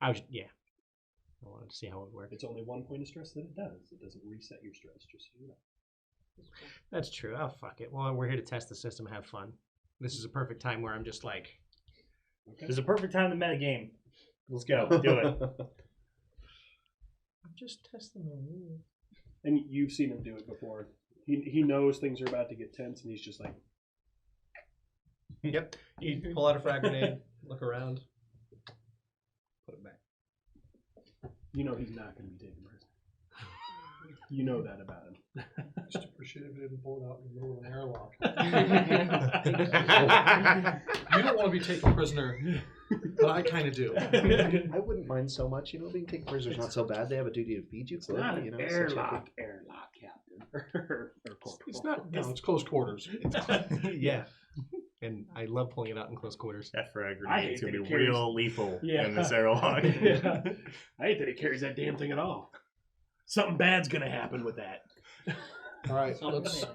I wanted to see how it would work. It's only 1 point of stress that it does. It doesn't reset your stress. Just so you know. That's true. Oh, fuck it. Well, we're here to test the system, have fun. This is a perfect time where I'm just like, Okay. There's a perfect time to metagame. Let's go. Do it. I'm just testing the rules. And you've seen him do it before. He knows things are about to get tense, and he's just like, Yep. You pull out a frag grenade, look around, put it back. you know, he's not going to be taken prisoner. You know that about him. Just appreciate if you didn't pull it out in the middle of an airlock. You don't want to be taken prisoner, but I kind of do. I wouldn't mind so much, being taken prisoner is not so bad. They have a duty to feed you. It's not an airlock. airlock, Captain. or corporal. It's not. No, it's close quarters. Yeah. And I love pulling it out in close quarters. That frag I grenade is hate going to that be it carries- real lethal Yeah. in this airlock. Yeah. I hate that he carries that damn thing at all. Something bad's going to happen with that. All right, let's.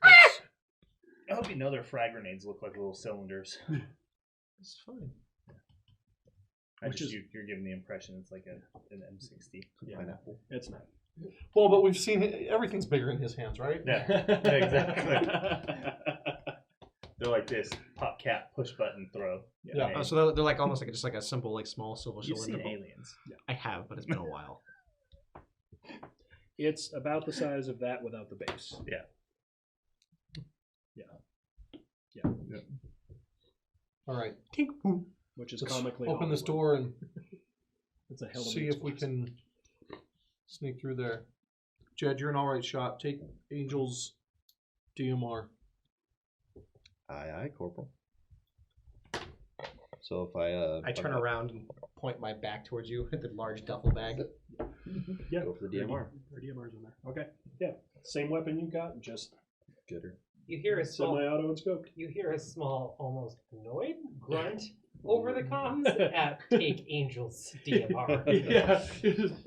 I hope you know their frag grenades look like little cylinders. It's fine. You're giving the impression it's like an M60. Yeah, Pineapple. it's not. Well, but we've seen everything's bigger in his hands, right? Yeah, exactly. They're like this: pop cap, push button, throw. Yeah. Oh, so they're like almost like just like a simple like small silver You've seen cylinder. Aliens. I have, but it's been a while. It's about the size of that without the base. All right, Which is let's comically open this Hollywood. door and It's a hell of see an if we explosion. can sneak through there. Jed, you're an all right shot. Take Angel's DMR. Aye, Corporal. So if I turn around and point my back towards you with the large duffel bag. Yeah, go for the DMR. Our DMR's in there. Okay. Yeah. Same weapon you got, just Gooder. You hear a small, semi-auto and scoped. you hear a small, almost annoyed grunt over the comms at take Angel's DMR. Yeah. It just-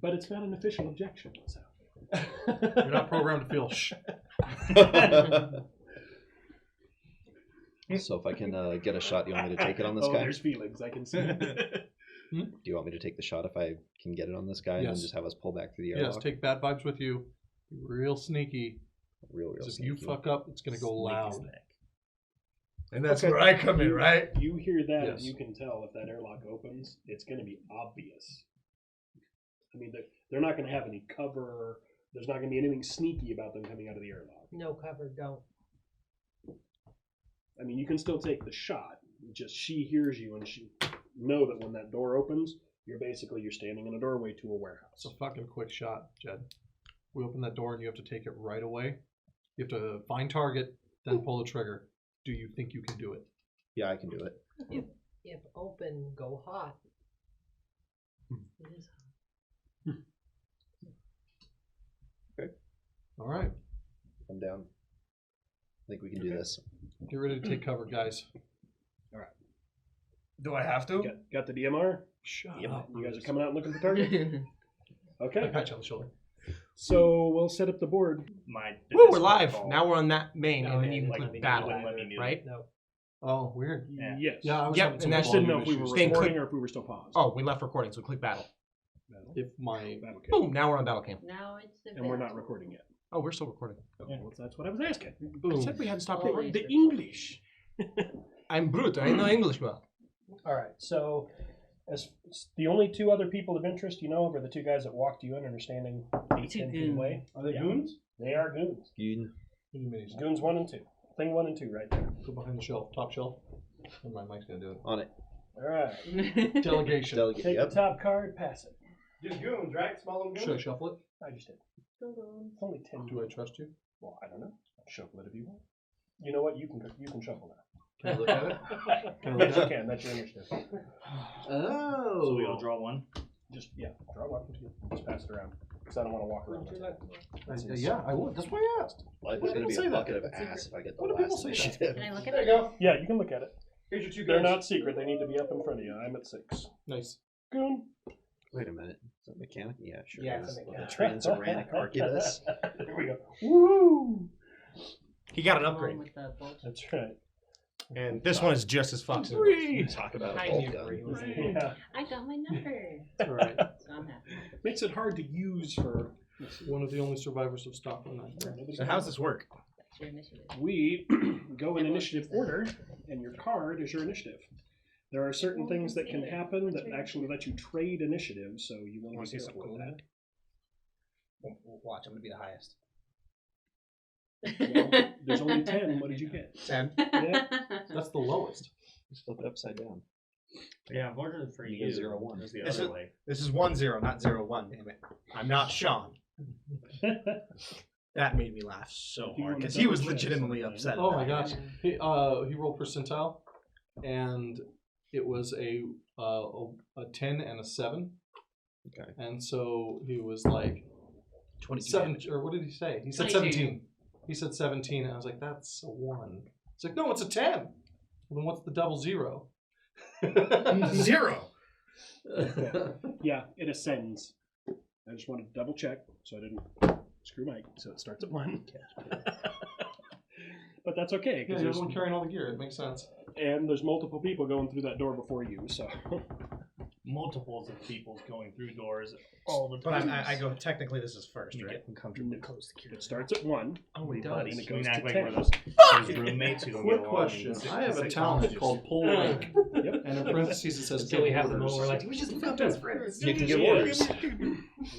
but it's not an official objection, so. You're not programmed to feel So if I can get a shot, do you want me to take it on this oh, guy? there's feelings, I can see. Do you want me to take the shot if I can get it on this guy and then Yes. just have us pull back through the airlock? Yes, take bad vibes with you. Be real sneaky. Real 'Cause if sneaky. you fuck up, it's going to go loud. And that's Okay. where I come in, right? You hear that, Yes. you can tell if that airlock opens, it's going to be obvious. I mean, they're not going to have any cover. There's not going to be anything sneaky about them coming out of the airlock. No cover, don't. I mean, you can still take the shot. Just she hears you, and she know that when that door opens, you're standing in a doorway to a warehouse. It's a fucking quick shot, Jed. We open that door and you have to take it right away. You have to find target, then pull the trigger. Do you think you can do it? Yeah, I can do it. If open, go hot. It is hot. All right. I'm down. I think we can do this. Get ready to take cover, guys. Do I have to? Got the DMR? Shut Yep. up. You guys are coming out looking for target? I Okay. pat you on the shoulder. So we'll set up the board. Woo, we're live. Now we're on that main, No, and then yeah, you can like, click we battle, wouldn't let me mute. right? No. Oh, weird. Yeah. Yes. Yeah, I was Yep, having and some that's- I just didn't know volume if we were issues. Staying recording click- or if we were still paused. Oh, we left recording, so click battle. If my Battle kit. Boom, now we're on battle cam. Now it's the And we're not battle. recording yet. Oh, we're still recording. Well, that's what I was asking. I said we hadn't stopped Oh, recording. The English. I'm brute. I know English well. All right. So, as the only two other people of interest you know of are the two guys that walked you in and are standing 8-10 feet away. are they Yeah. goons? They are goons. Goon. Enemies. Goons 1 and 2. Thing 1 and 2 right there. Go behind the shelf, top shelf. And my mic's gonna do it. On it. All right. Delegation. Delegate. Take Yep. the top card, pass it. Just goons, right? Small and Should I shuffle it? I just did. It's only 10. Do I trust you? Well, I don't know. Shuffle it if you want. You know what? You can shuffle now. Can I look at it? Can I look Yes, you at it? can. That's your initiative. Oh. So we all draw one. Just draw one. Just pass it around. Because I don't want to walk around. Yeah, I would. That's why I asked. Life What is do going to people be a say that? bucket of ass if I get the What do people last say that? initiative. Can I look at There it? you go. Yeah, you can look at it. Here's your 2 They're goons. not secret. They need to be up in front of you. I'm at 6. Nice. Goon. Wait a minute. Is that mechanic? Yeah, sure. Yeah, it it's is. a mechanic. The transuranic arquebus. Here we go. Woo! He got an Along upgrade. with the bolt. That's right. And this one is just as fucked. Talk about I a bolt knew gun. where he was. Yeah. I got my number. All right. So I'm happy. Makes it hard to use for. One of the only survivors of Stockholm Nightmare. So how's this work? That's your initiative. We go in initiative order, and your card is your initiative. There are certain things that can happen that actually let you trade initiative, so you want to be careful with that. Watch, I'm gonna be the highest. Well, there's only 10. What did you get? 10. Yeah. That's the lowest. Just flip it upside down. Yeah, unfortunately for You you, get 0-1. There's the This other is- way. This is 1-0, not 0-1. Damn it! I'm not Sean. That made me laugh so If you hard want because to he was double check legitimately something. upset. Oh about my it. gosh. He rolled percentile, and it was a 10 and a 7. Okay. And so he was like 27. 7, or what did he say? He said 22. 17. He said 17, and I was like, that's a 1. It's like, no, it's a 10. Well, then what's the double 0? 0. Yeah, it ascends. I just wanted to double check so I didn't screw Mike. So it starts at 1. But that's okay. Yeah, Cause you're the one carrying all the gear. It makes sense. and there's multiple people going through that door before you. So Multiples of people going through doors all the But time. I go. Technically, this is first, You right? get uncomfortably close to it starts at 1. Oh, it buddy. does. And it We goes act to like 10. we're those roommates who don't Quick get along. question. I have a talent called pull rank. Yep. And in parentheses it says Until we give have the orders. moment where we're like, we just become best friends. You can give orders.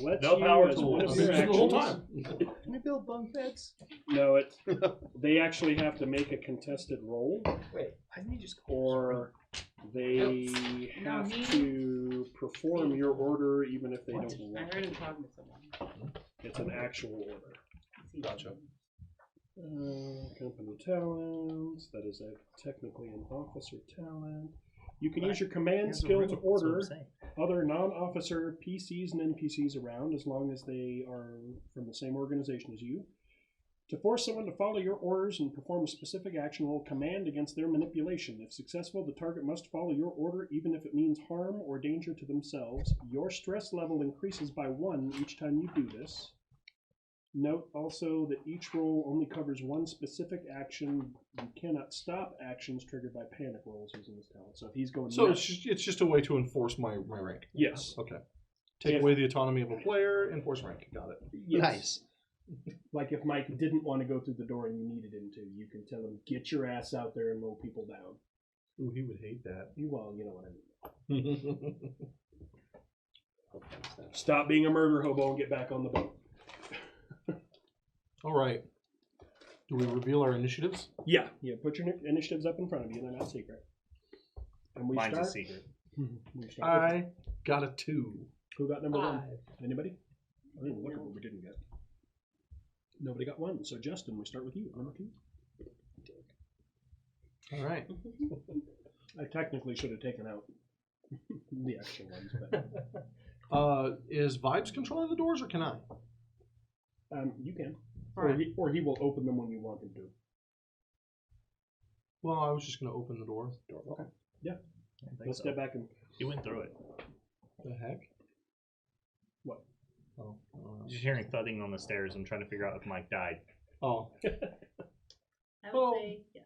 Let's No you power as one tools. of I've your been using the whole actions- time. Can we build bunk beds? No, it's they actually have to make a contested roll, Wait, I need just or they No, have he- to perform your order even if they don't I want. heard him talking to someone. It's an actual order. Gotcha. Company talents. That is technically an officer talent. You can use your command skill to order other non-officer PCs and NPCs around as long as they are from the same organization as you. To force someone to follow your orders and perform a specific action, roll command against their manipulation. If successful, the target must follow your order even if it means harm or danger to themselves. Your stress level increases by 1 each time you do this. Note also that each roll only covers one specific action. You cannot stop actions triggered by panic rolls using this talent. So if he's going So nuts, it's just a way to enforce my rank. yes. Okay. Take If- away the autonomy of a player, enforce rank. Got it. Yes. Nice. Like if Mike didn't want to go through the door and you needed him to, you can tell him, get your ass out there and roll people down. Ooh, he would hate that. Well, you know what I mean. Stop being a murder hobo and get back on the boat. All right. Do we reveal our initiatives? Yeah, put your initiatives up in front of you. They're not secret. And we Mine's start. a secret. We start with- I got a 2. who got number 1? 5. Anybody? I didn't look at what we didn't get. Nobody got 1. So Justin, we start with you. Number 2. All right. I technically should have taken out the extra ones, but Is Vibes controlling the doors, or can I? you can. All Or right. he will open them when you want him to. Well, I was just going to open the door. Okay. Yeah. I think Let's so. step back and He went through it. The heck? What? Oh. Just hearing thudding on the stairs. I'm trying to figure out if Mike died. Oh. I would Well- say yes.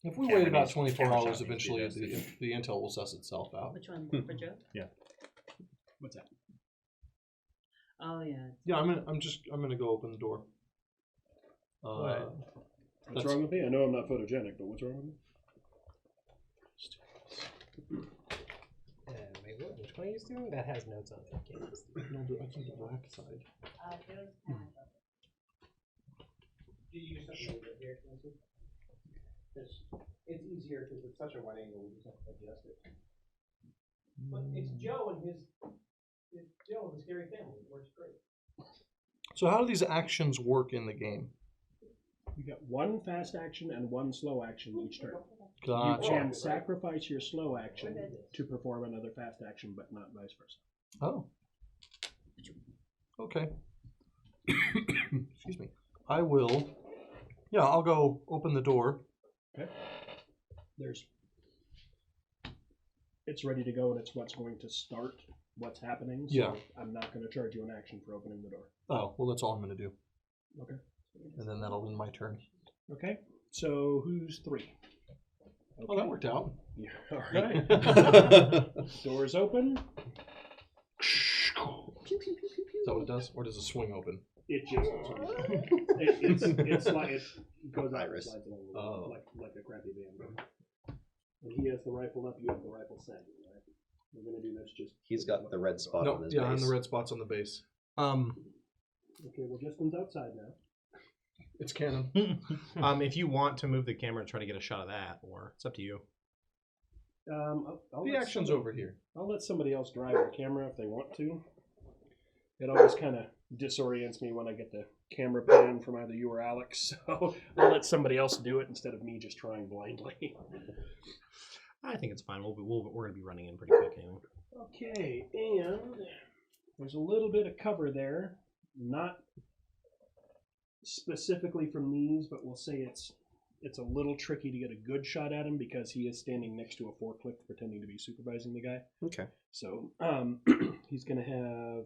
If we Camera wait about needs- 24 camera hours, shot needs to be eventually adjusted. the intel will suss itself out. Which one? For Joe? what's that? Oh yeah. Yeah, I'm gonna go open the door. What's That's- wrong with me? I know I'm not photogenic, but what's wrong with me? Wait, which one are you doing? That has notes on it. I can't use it. No, I can do the black side. Do you use something over here, Quincy? It's easier because it's such a wide angle. We just have to adjust it. But it's Joe and his scary family. It works great. So how do these actions work in the game? You got 1 fast action and 1 slow action each turn. You Gotcha. can sacrifice your slow action to perform another fast action, but not vice versa. Oh. Okay. Excuse me. I will. Yeah, I'll go open the door. Okay. It's ready to go, and it's what's going to start what's happening. So Yeah. I'm not going to charge you an action for opening the door. Oh, well, that's all I'm going to do. Okay. And then that'll end my turn. Okay. So who's 3? Okay. Oh, that worked out. Yeah. All right. Doors open. Is that what it does? Or does it swing open? It just it's like it goes out and Iris. slides along the Oh. wall, like a crappy band. And he has the rifle up, you have the rifle sagging, right? We're gonna do this just. He's got the red spot No, on his yeah, base. and the red spots on the base. Okay, well, Justin's outside now. It's canon. If you want to move the camera and try to get a shot of that, or it's up to you. I'll The let action's somebody- over here. I'll let somebody else drive the camera if they want to. It always kind of disorients me when I get the camera pan from either you or Alex, so I'll let somebody else do it instead of me just trying blindly. I think it's fine. We're going to be running in pretty quick anyway. Okay, and there's a little bit of cover there, not specifically from these, but we'll say it's a little tricky to get a good shot at him because he is standing next to a forklift pretending to be supervising the guy. Okay. So he's going to have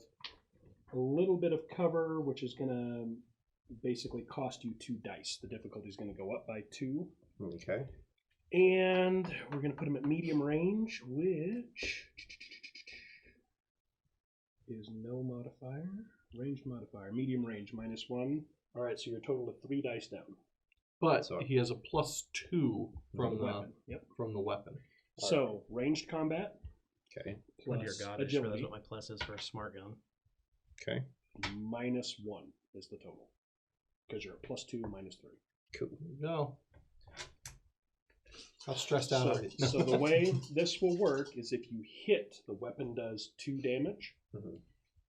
a little bit of cover, which is going to basically cost you 2 dice. The difficulty is going to go up by 2. Okay. And we're going to put him at medium range, which is no modifier. Range modifier. Medium range, -1. All right, so you're a total of 3 dice down. But So- he has a +2 from the weapon. Yep. from the weapon. So, ranged combat. Okay. Oh, dear Plus God, I just realized agility. what my plus is for a smart gun. Okay. -1 is the total. Because you're a +2, -3. Cool. There you go. How stressed out are you? So the way this will work is if you hit, the weapon does 2 damage. Mhm.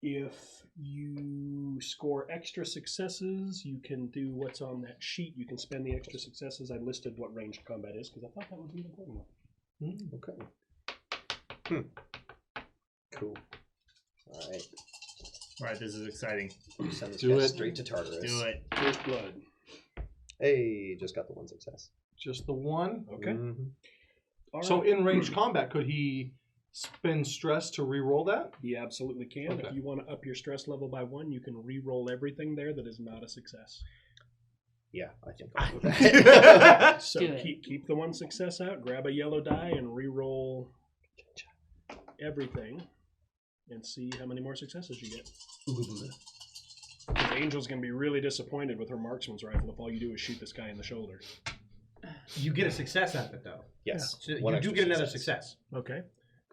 If you score extra successes, you can do what's on that sheet. You can spend the extra successes. I listed what ranged combat is because I thought that would be important. Okay. Cool. All right. All right, this is exciting. Send this Do guy it. straight to Tartarus. Do it. First blood. Hey, just got the 1 success. Just the one. Okay. Mhm. All So right. in range combat, could he spend stress to re-roll that? You absolutely can. If Okay. you want to up your stress level by 1, you can re-roll everything there that is not a success. Yeah, I think I'll do that. So Do it. keep the 1 success out, grab a yellow die, and re-roll everything, and see how many more successes you get. The Angel's going to be really disappointed with her marksman's rifle if all you do is shoot this guy in the shoulder. You get a success out of it, though. Yes. So one you do extra get another success. Okay.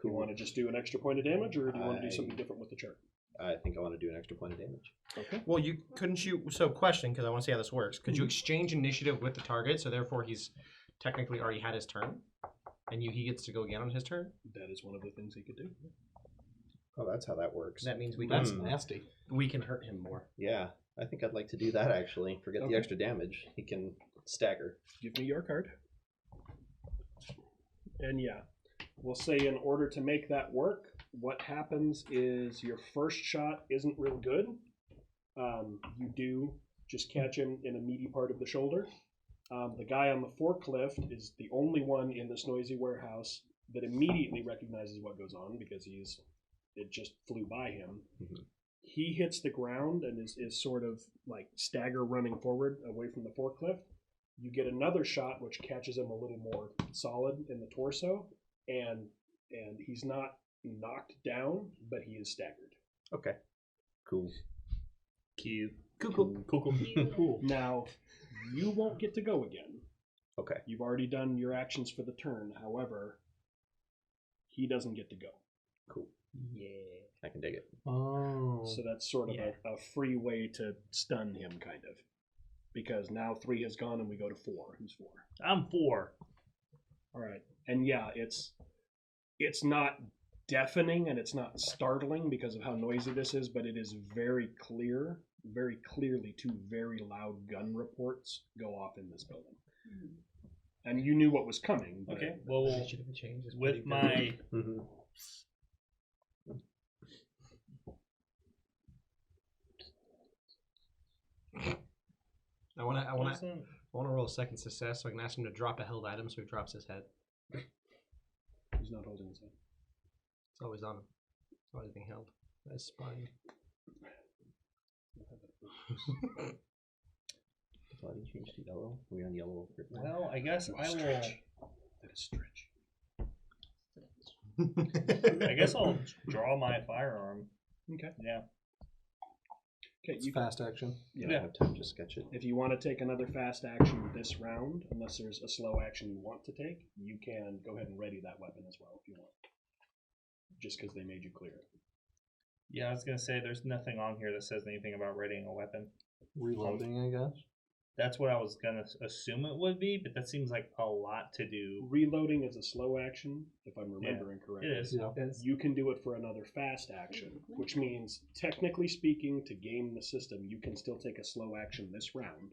Do you want to just do an extra point of damage, or do you want to do something different with the chart? I think I want to do an extra point of damage. Okay. Well, you couldn't you? So, question, because I want to see how this works. Could you exchange initiative with the target? So therefore, he's technically already had his turn, and he gets to go again on his turn. That is one of the things he could do. Oh, that's how that works. That means That's nasty. we can hurt him more. Yeah, I think I'd like to do that actually. Forget Okay. the extra damage. He can stagger. Give me your card. And yeah, we'll say in order to make that work, what happens is your first shot isn't real good. You do just catch him in a meaty part of the shoulder. The guy on the forklift is the only one in this noisy warehouse that immediately recognizes what goes on because it just flew by him. Mhm. He hits the ground and is sort of like stagger running forward away from the forklift. You get another shot which catches him a little more solid in the torso, and he's not knocked down, but he is staggered. Okay. Cool. Cute. Cool. Cool. Now, you won't get to go again. Okay. You've already done your actions for the turn. However, he doesn't get to go. Cool. Yeah. I can dig it. Oh. So that's sort of Yeah. a free way to stun him, kind of. Because now 3 has gone and we go to 4. Who's 4? I'm 4. All right. And yeah, it's not deafening and it's not startling because of how noisy this is, but it is very clearly 2 very loud gun reports go off in this building. And you knew what was coming. But Okay. Well, Initiative change is with pretty my Mm-hmm. want to Wasn't- roll a second success so I can ask him to drop a held item so he drops his head. He's not holding his head. It's always on him. It's always being held. That's spine. Body changed to yellow. Are we on yellow? Right now? Well, I guess I will. That is stretch. I guess I'll draw my firearm. Okay. Yeah. Okay, It's you fast action. I don't have time to sketch it. If you want to take another fast action this round, unless there's a slow action you want to take, you can go ahead and ready that weapon as well if you want. Just because they made you clear it. Yeah, I was gonna say there's nothing on here that says anything about readying a weapon. Reloading, I guess. That's what I was gonna assume it would be, but that seems like a lot to do. Reloading is a slow action, if I'm remembering correctly. It is. Yeah. You can do it for another fast action, which means, technically speaking, to game the system, you can still take a slow action this round,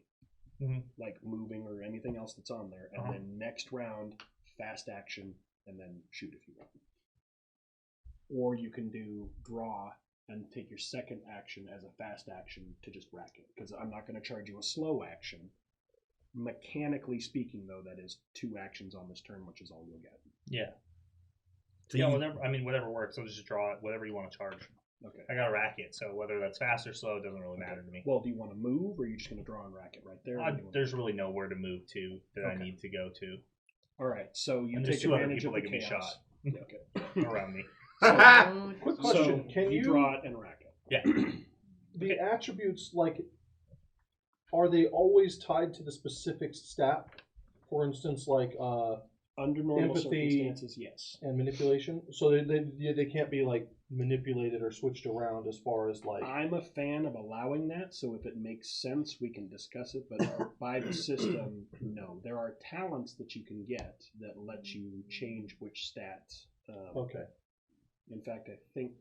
like moving or anything else that's on there, and then next round, fast action, and then shoot if you want. Or you can do draw and take your second action as a fast action to just rack it, because I'm not going to charge you a slow action. Mechanically speaking, though, that is 2 actions on this turn, which is all you'll get. Yeah. So Yeah, you- whatever. I mean, whatever works. I'll just draw it. Whatever you want to charge. Okay. I got a racket, so whether that's fast or slow doesn't really matter to me. Well, do you want to move, or are you just going to draw and rack it right there? Or do you wanna- There's really nowhere to move to that I Okay. need to go to. All right, so you And take there's 2 other advantage people of that the can be chaos. shot Okay. around me. Quick question: So Can you draw it and rack it? Yeah. the attributes are they always tied to the specific stat? For instance, Under normal Empathy. circumstances, yes. and manipulation. So they can't be manipulated or switched around as far as I'm a fan of allowing that, so if it makes sense, we can discuss it. But by the system, no. There are talents that you can get that let you change which stats. Okay. In fact, I think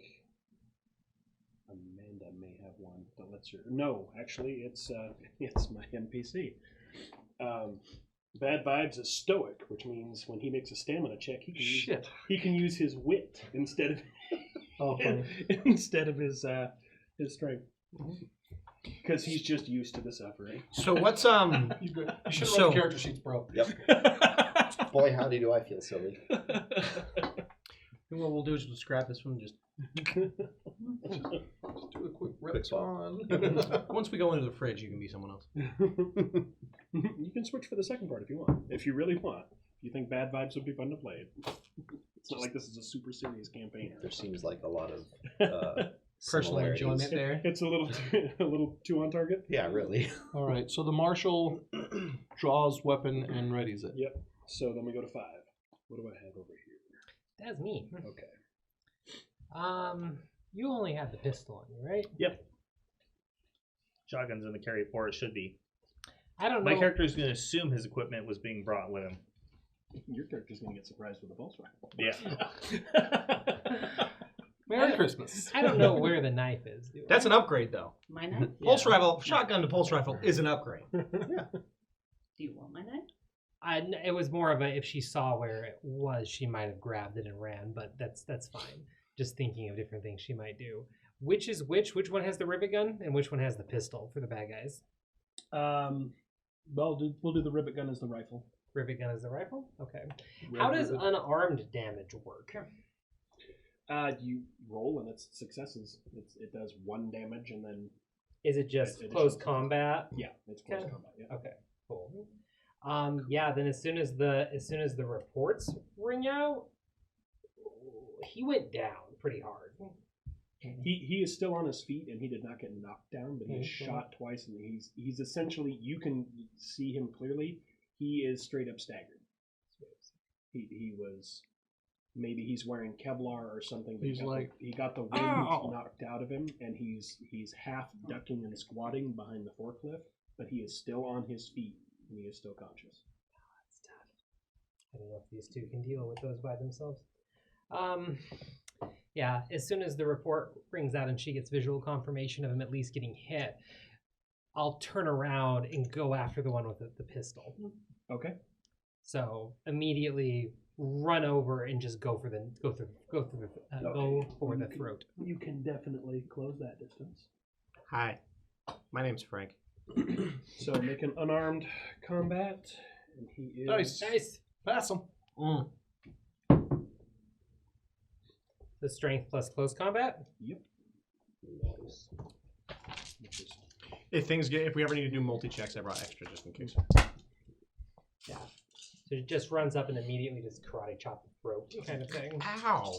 Amanda may have one that lets her. No, actually, it's my NPC. Bad Vibes is stoic, which means when he makes a stamina check, he can use his wit instead of instead of his strength, because he's just used to the suffering. So what's You should So- write character sheets, bro. Boy, howdy do I feel silly. what we'll do is we'll scrap this one. Just Just do a quick rip swap. on. once we go into the fridge, you can be someone else. You can switch for the second part if you want. If you really want. If you think Bad Vibes would be fun to play. It's not like this is a super serious campaign. There seems like a lot of Personal similarities. enjoyment there. It's a little too on target. Yeah, really. All right. So the marshal draws weapon and readies it. Yep. So then we go to 5. What do I have over here? That's me. Okay. You only have the pistol on you, right? Yep. Shotgun's in the carry, or it should be. I don't know. My character is going to assume his equipment was being brought with him. Your character's gonna get surprised with a pulse rifle. Yeah. Merry Christmas. I don't know where the knife is. Do I? That's an upgrade, though. My knife? Pulse rifle, shotgun to pulse rifle is an upgrade. Do you want my knife? It was more of a if she saw where it was, she might have grabbed it and ran. But that's fine. Just thinking of different things she might do. Which is which? Which one has the rivet gun and which one has the pistol for the bad guys? Well, we'll do the rivet gun as the rifle. Rivet gun is the rifle. Okay. How does unarmed damage work? You roll and it's successes. It does 1 damage and then Is it just Additional close success. combat? yeah, it's close Okay. combat. Yeah. Okay, cool. Yeah. Then as soon as the reports ring out, he went down pretty hard. He is still on his feet and he did not get knocked down, but he is Mhm. shot twice and he's essentially, you can see him clearly. He is straight up staggered. He was, maybe he's wearing Kevlar or something. But He's he got the wind "Ow!" knocked out of him, and he's half ducking and squatting behind the forklift, but he is still on his feet and he is still conscious. That's tough. I don't know if these two can deal with those by themselves. Yeah, as soon as the report rings out and she gets visual confirmation of him at least getting hit, I'll turn around and go after the one with the pistol. Okay. So immediately run over and just go for the throat. You can definitely close that distance. Hi, my name's Frank. So make an unarmed combat, and he is Nice. Pass him. The strength plus close combat. Yep. Which is If we ever need to do multi checks, I brought extra just in case. Yeah. So it just runs up and immediately just karate chop the throat kind of thing. Ow!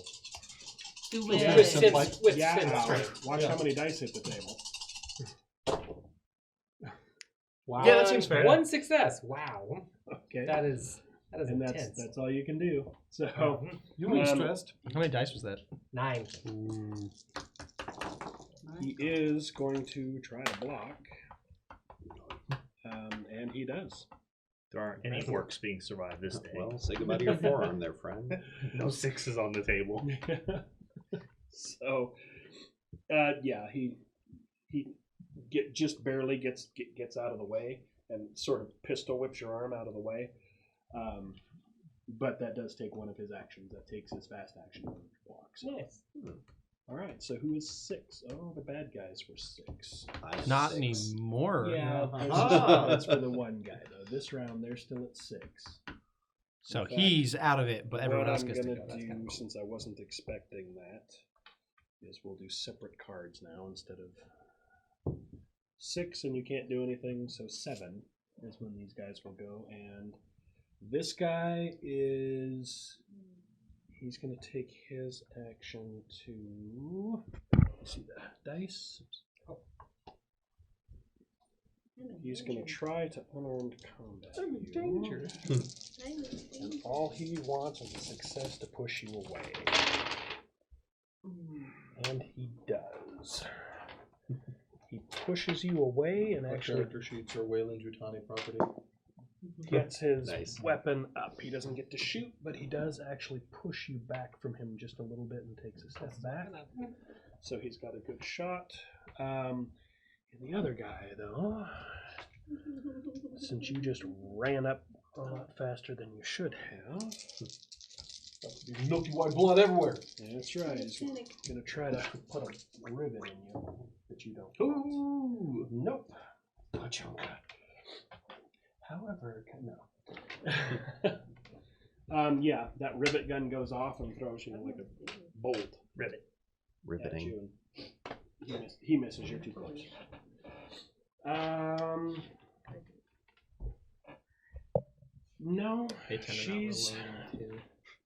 Do With it. sense, with yeah. sense. Watch how many dice hit the table. Wow. Yeah, that seems fair. One success. Wow. Okay. That is and intense. that's all you can do. So You ain't stressed. How many dice was that? 9. he is going to try to block, and he does. There aren't any works being survived this day. Well, say goodbye to your forearm there, friend. No sixes on the table. So, yeah, he just barely gets out of the way and sort of pistol whips your arm out of the way. But that does take one of his actions. That takes his fast action and blocks. Nice. All right. So who is 6? Oh, the bad guys were 6. Not 6. anymore. Yeah, Ah. that's for the one guy though. This round they're still at 6. So In fact, he's out of it, but everyone what else I'm gets to gonna go. That's do, kind of cool. since I wasn't expecting that, is we'll do separate cards now instead of 6, and you can't do anything. So 7 is when these guys will go, and this guy is. He's going to take his action to. See the dice. He's going to try to unarmed combat. I'm in you. danger. And all he wants is a success to push you away. And he does. He pushes you away and Our actually character sheets are Wayland Yutani property. gets his Nice. weapon up. He doesn't get to shoot, but he does actually push you back from him just a little bit and takes a step back. So he's got a good shot. And the other guy, though, since you just ran up a lot faster than you should have. Milky white blood everywhere. That's right. He's going to try to put a ribbon in you that you don't. Ooh. Nope. Pachonka. However, no. Yeah, that rivet gun goes off and throws you like a bolt Rivet. at Riveting. you. And he misses. You're too close. No, They tend to she's not roll low, too.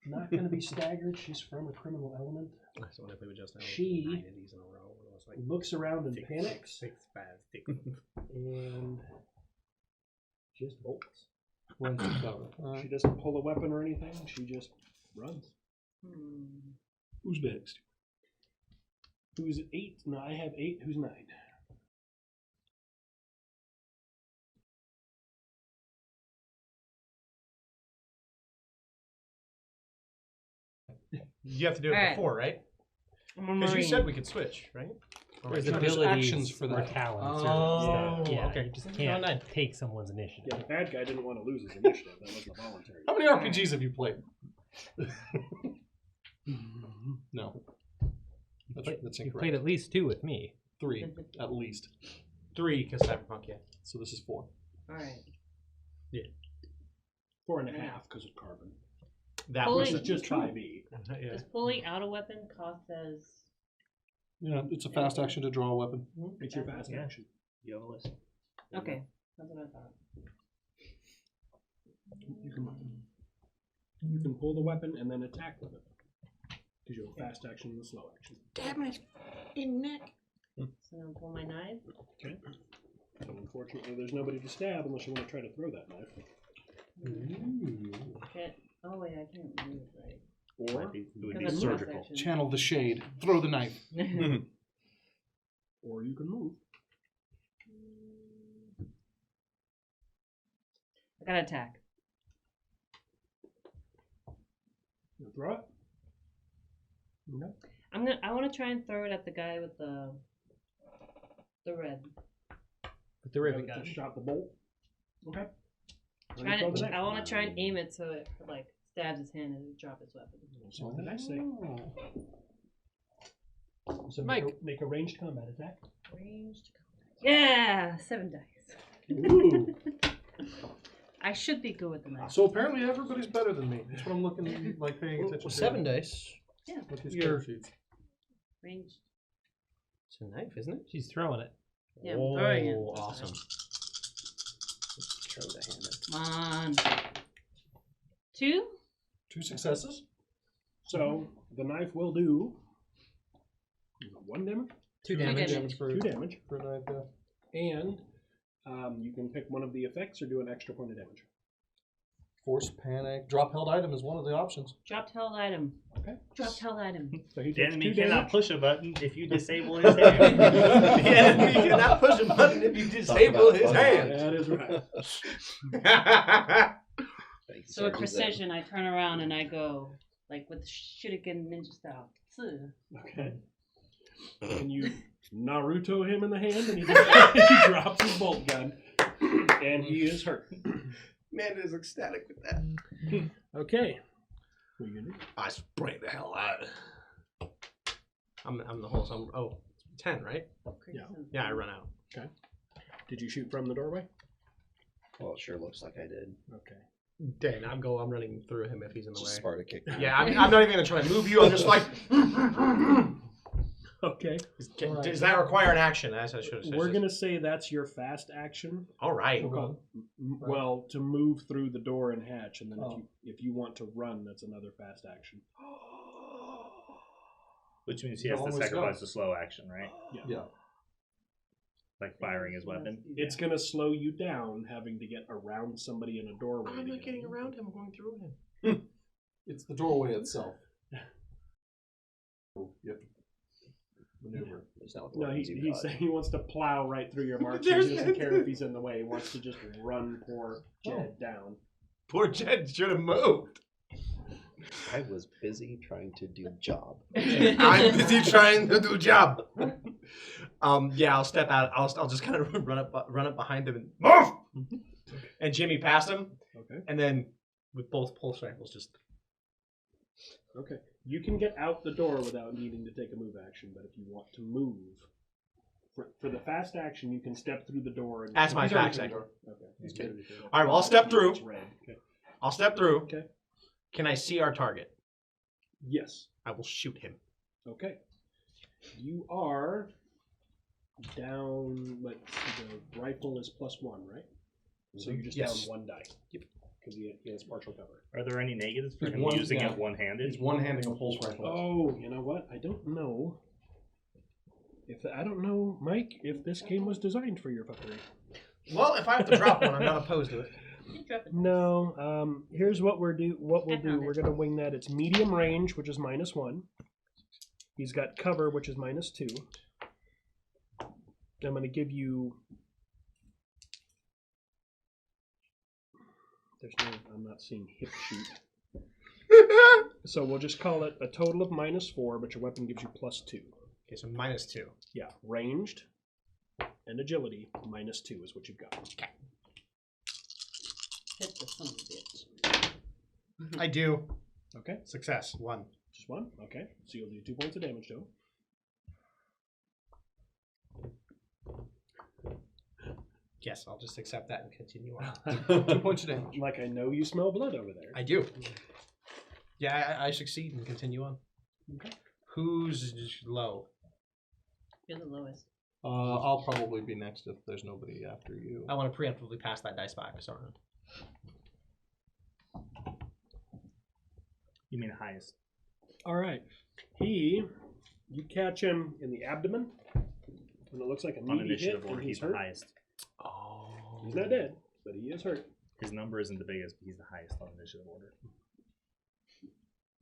not going to be staggered. She's from a criminal element. So when I play with Justin, I rolled She 9 of these in a row. And I was like, Looks around and 6, panics 6, 5, 6. and just bolts. Runs to cover. She doesn't pull a weapon or anything. She just runs. Who's next? Who's 8? No, I have 8. Who's 9? You have to do it Alright. before, right? I'm a Because you Marine. said we could switch, right? There's There's abilities actions for or that. talents Oh, or stuff. Yeah, okay. you just can't 9. take someone's initiative. Yeah, the bad guy didn't want to lose his initiative. That wasn't voluntary. How many RPGs have you played? No. That's You incorrect. played at least 2 with me. 3, at least. 3, because Cyberpunk, yeah. So this is 4. Alright. 4.5 because of carbon. That Holy- was It's just 5e. yeah. Does pulling out a weapon cost as Yeah, it's a fast action to draw a weapon. It's your fast Yeah. action. You have a list. okay? That's what I thought. You can pull the weapon and then attack with it. Because you have a fast action and a slow action. Damn it. In neck. So I'll pull my knife. Okay. So unfortunately, there's nobody to stab unless you want to try to throw that knife. Okay. Oh wait, I can't move right. Or It would Because be I'm surgical. fast action. Channel the shade. Throw the knife. or you can move. I gotta attack. You wanna throw it? No. I want to try and throw it at the guy with the red. With the rivet Yeah, gun. just shot the bolt. Okay. I want to try and aim it so it like stabs his hand and drop his weapon. So what did I say? So Mike. make a ranged combat attack. Ranged combat. Yeah, 7 dice. Ooh. I should be good with the knife. So apparently everybody's better than me. That's what I'm looking like paying attention to. 7 dice. With these You're- card sheets. Ranged. It's a knife, isn't it? She's throwing it. Yeah, I'm throwing it. Oh, awesome. Come on. 2? 2 successes. So the knife will do 1 damage, 2 damage. damage. for 2 damage, for a knife, yeah. and you can pick one of the effects or do an extra point of damage. Force, panic, drop held item is one of the options. Dropped held item. Okay. Dropped held item. So he The takes 2 enemy cannot damage. push a button if you disable his hand. The enemy cannot push a button if you disable his hand. That is right. So with precision, I turn around and I go, like with shuriken ninja style. Okay. And you Naruto him in the hand, and he drops his bolt gun, and he is hurt. Man is ecstatic with that. Okay. What are you gonna do? I spray the hell out. I'm the whole. So I'm, 10, right? Yeah. Yeah, I run out. Did you shoot from the doorway? Well, it sure looks like I did. Okay. Dang, I'm running through him if he's in the Just way. Sparta kick. Yeah, I'm not even gonna try to move you. I'm just like. Okay. Does that require an action? As I should have said. We're gonna say that's your fast action. All right. Okay. Well, to move through the door and hatch, and then if you want to run, that's another fast action. Which means he has to Always sacrifice go. the slow action, right? Yeah. Like firing his weapon. It's gonna slow you down having to get around somebody in a doorway. I'm to not get getting in. around him. I'm going through him. It's the doorway itself. You have to maneuver. It's not with the No, weapons you've he's got. saying he wants to plow right through your marks. He doesn't care if he's in the way. He wants to just run poor Jed down. Poor Jed should have moved. I was busy trying to do job. I'm busy trying to do job. Yeah, I'll step out. I'll just kind of run up behind him and move. And Jimmy past him, Okay. and then with both pulse rifles, just Okay. You can get out the door without needing to take a move action, but if you want to move, for the fast action, you can step through the door. And That's my He's already fast through action. the door. Okay. He's good. All right, well, I'll step through. It's red. Okay. I'll step through. Okay. Can I see our target? Yes. I will shoot him. Okay. You are down. The rifle is +1, right? So you're just Yes. down 1 die. Yep. Because he has partial cover. Are there any negatives for He's him one- using yeah. it one-handed? He's one-handing a pulse rifle. Oh, you know what? I don't know. I don't know, Mike, if this game was designed for your fuckery. Well, if I have to drop one, I'm not opposed to it. You drop it. No. Here's what we'll I do. found We're it. gonna wing that. It's medium range, which is -1. He's got cover, which is -2. I'm gonna give you. I'm not seeing hip shoot. So we'll just call it a total of -4, but your weapon gives you +2. Okay, so -2. Yeah, ranged and agility -2 is what you've got. Hit the son of a bitch. I do. Okay, Success. 1. just 1. Okay, so you'll do 2 points of damage to him. Yes, I'll just accept that and continue on. 2 points of damage. Like I know you smell blood over there. I do. Yeah, I succeed and continue on. Okay. Who's low? You're the lowest. I'll probably be next if there's nobody after you. I want to preemptively pass that dice back. Sorry. You mean highest? All right, you catch him in the abdomen, and it looks like a On meaty initiative hit, order, and he's he's the hurt. highest. Oh. He's not dead, but he is hurt. His number isn't the biggest, but he's the highest on initiative order.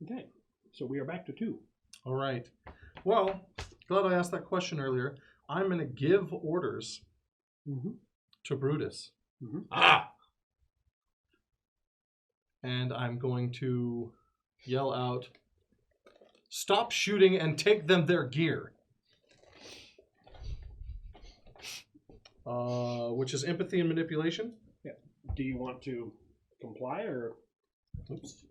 Okay, so we are back to 2. All right. Well, glad I asked that question earlier. I'm going to give orders to Brutus. Ah! And I'm going to yell out, "Stop shooting and take them their gear." Which is empathy and manipulation. Do you want to comply or? Oops.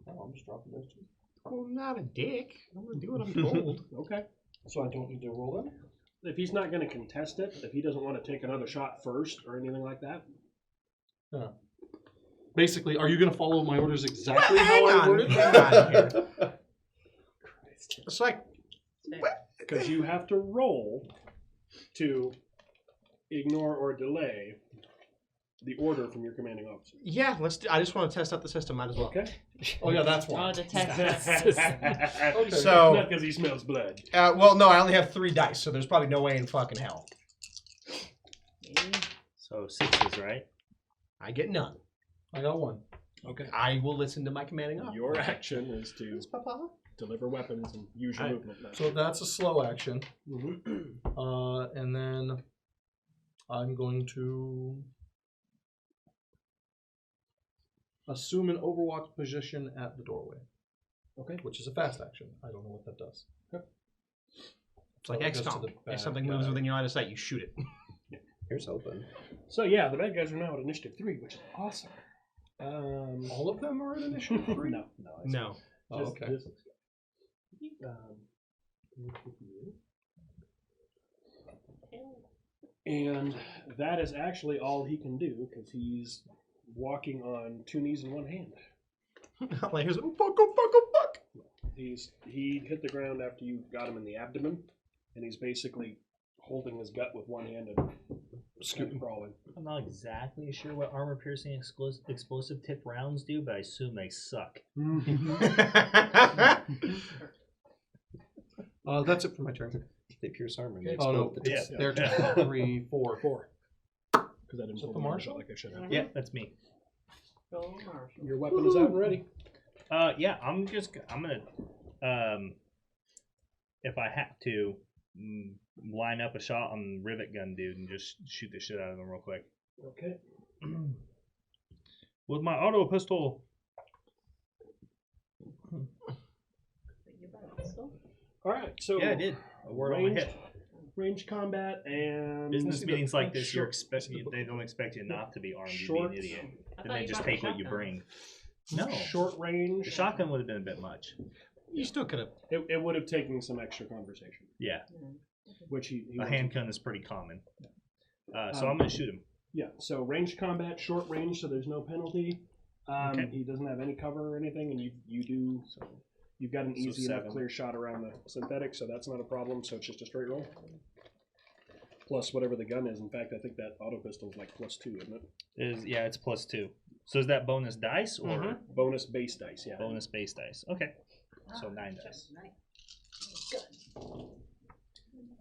Oh, I'm just dropping those two. I'm not a dick. I'm going to do what I'm told. Okay. So I don't need to roll them? if he's not going to contest it, if he doesn't want to take another shot first or anything like that. Basically, are you going to follow my orders exactly Hang how I on, worded hang them? on here. It's like, Because you have to roll to ignore or delay the order from your commanding officer. yeah, I just want to test out the system. Might as well. Okay. Oh yeah, that's Oh, one. the text. Okay. So, Not because he smells blood. well, no, I only have 3 dice, so there's probably no way in fucking hell. So 6s, right? I get none. I got one. Okay. I will listen to my commanding officer. Your action is to Yes, Papa. deliver weapons and use your movement. So that's a slow action. Mhm. And then I'm going to assume an overwatch position at the doorway. Okay. Which is a fast action. I don't know what that does. It's like So it goes to XCOM. the If bad something moves guy. within your line of sight, you shoot it. Here's hoping. So yeah, the bad guys are now at initiative 3, which is awesome. All of them are at initiative 3? No. No. Oh, okay. And that is actually all he can do because he's walking on 2 knees and 1 hand. Like, here's fuck. He hit the ground after you got him in the abdomen, and he's basically holding his gut with 1 hand and scooting, crawling. I'm not exactly sure what armor piercing explosive tip rounds do, but I assume they suck. That's it for my turn. They pierce armor. And Okay. they Oh no, explode the it's tip. their turn. 3, 4. 4. Because I didn't Is it pull the the marshal? marshal like I should have. Yeah, that's me. Your weapon is out and ready. Yeah, I'm gonna if I have to line up a shot on the rivet gun dude and just shoot the shit out of him real quick. Okay. With my auto pistol. All right. So Yeah, I did. A word on my hip. range combat and Business meetings like this, short- they don't expect you not to be armed. You'd be Short- an idiot. I And thought then you just brought the take what you shotgun. bring. No, short range. the shotgun would have been a bit much. You still could have. It would have taken some extra conversation, Yeah, which he a wasn't- handgun is pretty common. So I'm gonna shoot him. Yeah. So range combat, short range, so there's no penalty. Okay. He doesn't have any cover or anything, and you do. So you've got an So easy enough 7. clear shot around the synthetic, so that's not a problem. So it's just a straight roll. Plus whatever the gun is. In fact, I think that auto pistol is like +2, isn't it? It's +2. So is that bonus dice or Bonus base dice, yeah. bonus base dice? Okay, so 9 dice.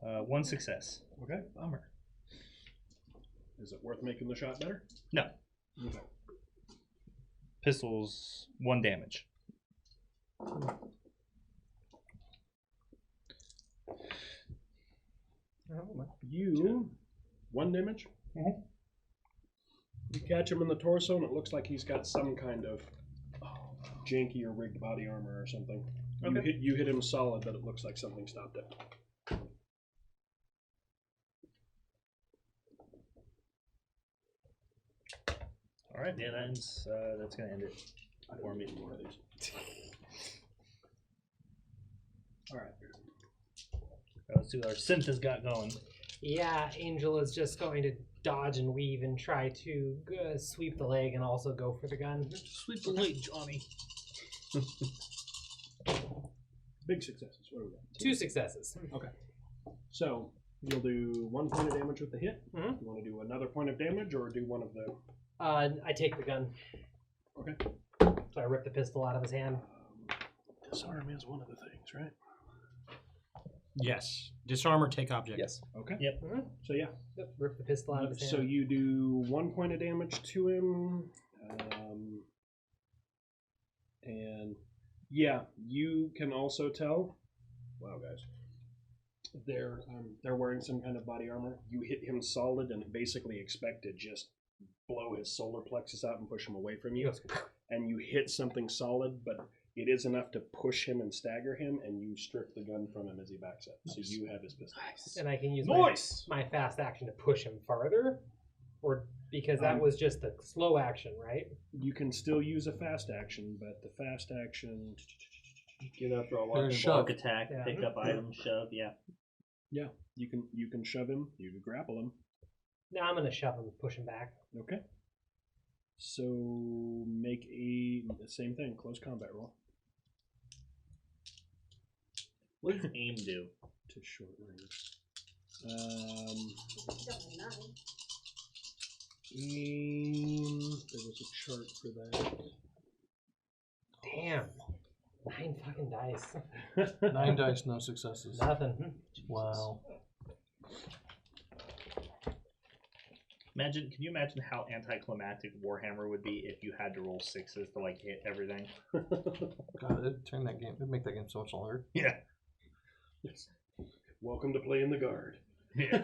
1 success. Okay. Bummer. Is it worth making the shot better? No. Okay. Pistols 1 damage. You 1 damage. Mhm. You catch him in the torso, and it looks like he's got some kind of janky or rigged body armor or something. Okay. You hit him solid, but it looks like something stopped it. All right, yeah, that's gonna end it for me. More of these. All right. Let's see what our synth has got going. Yeah, Angel is just going to dodge and weave and try to sweep the leg and also go for the gun. Sweep the leg, Johnny. Big successes. What do we got? 2 successes. So you'll do 1 point of damage with the hit. Mhm. You want to do another point of damage, or do one of the? I take the gun. Okay. So I rip the pistol out of his hand. Disarm is one of the things, right? Yes. Disarm or take object. Yes. Okay. Yep. So yeah. Yep, rip the pistol out of his hand. So you do 1 point of damage to him, and yeah, you can also tell. Wow, guys, they're wearing some kind of body armor. You hit him solid, and basically expect to just blow his solar plexus out and push him away from you. And you hit something solid, but it is enough to push him and stagger him, and you strip the gun from him as he backs up. So you have his pistol. And I can use Nice. my fast action to push him farther, or because that was just a slow action, right? You can still use a fast action, but the fast action. Get up, throw a There's shove. attack, Yeah. pick up items, shove, yeah. Yeah, you can shove him. You can grapple him. No, I'm gonna shove him, push him back. Okay. So make the same thing. Close combat roll What does aim do? to short range. Aim. There was a chart for that. Damn. 9 fucking dice. 9 dice, no successes. Nothing. Wow. Can you imagine how anticlimactic Warhammer would be if you had to roll 6s to like hit everything? God, it'd make that game so much longer. Yeah. Yes. Welcome to playing the guard. Yeah.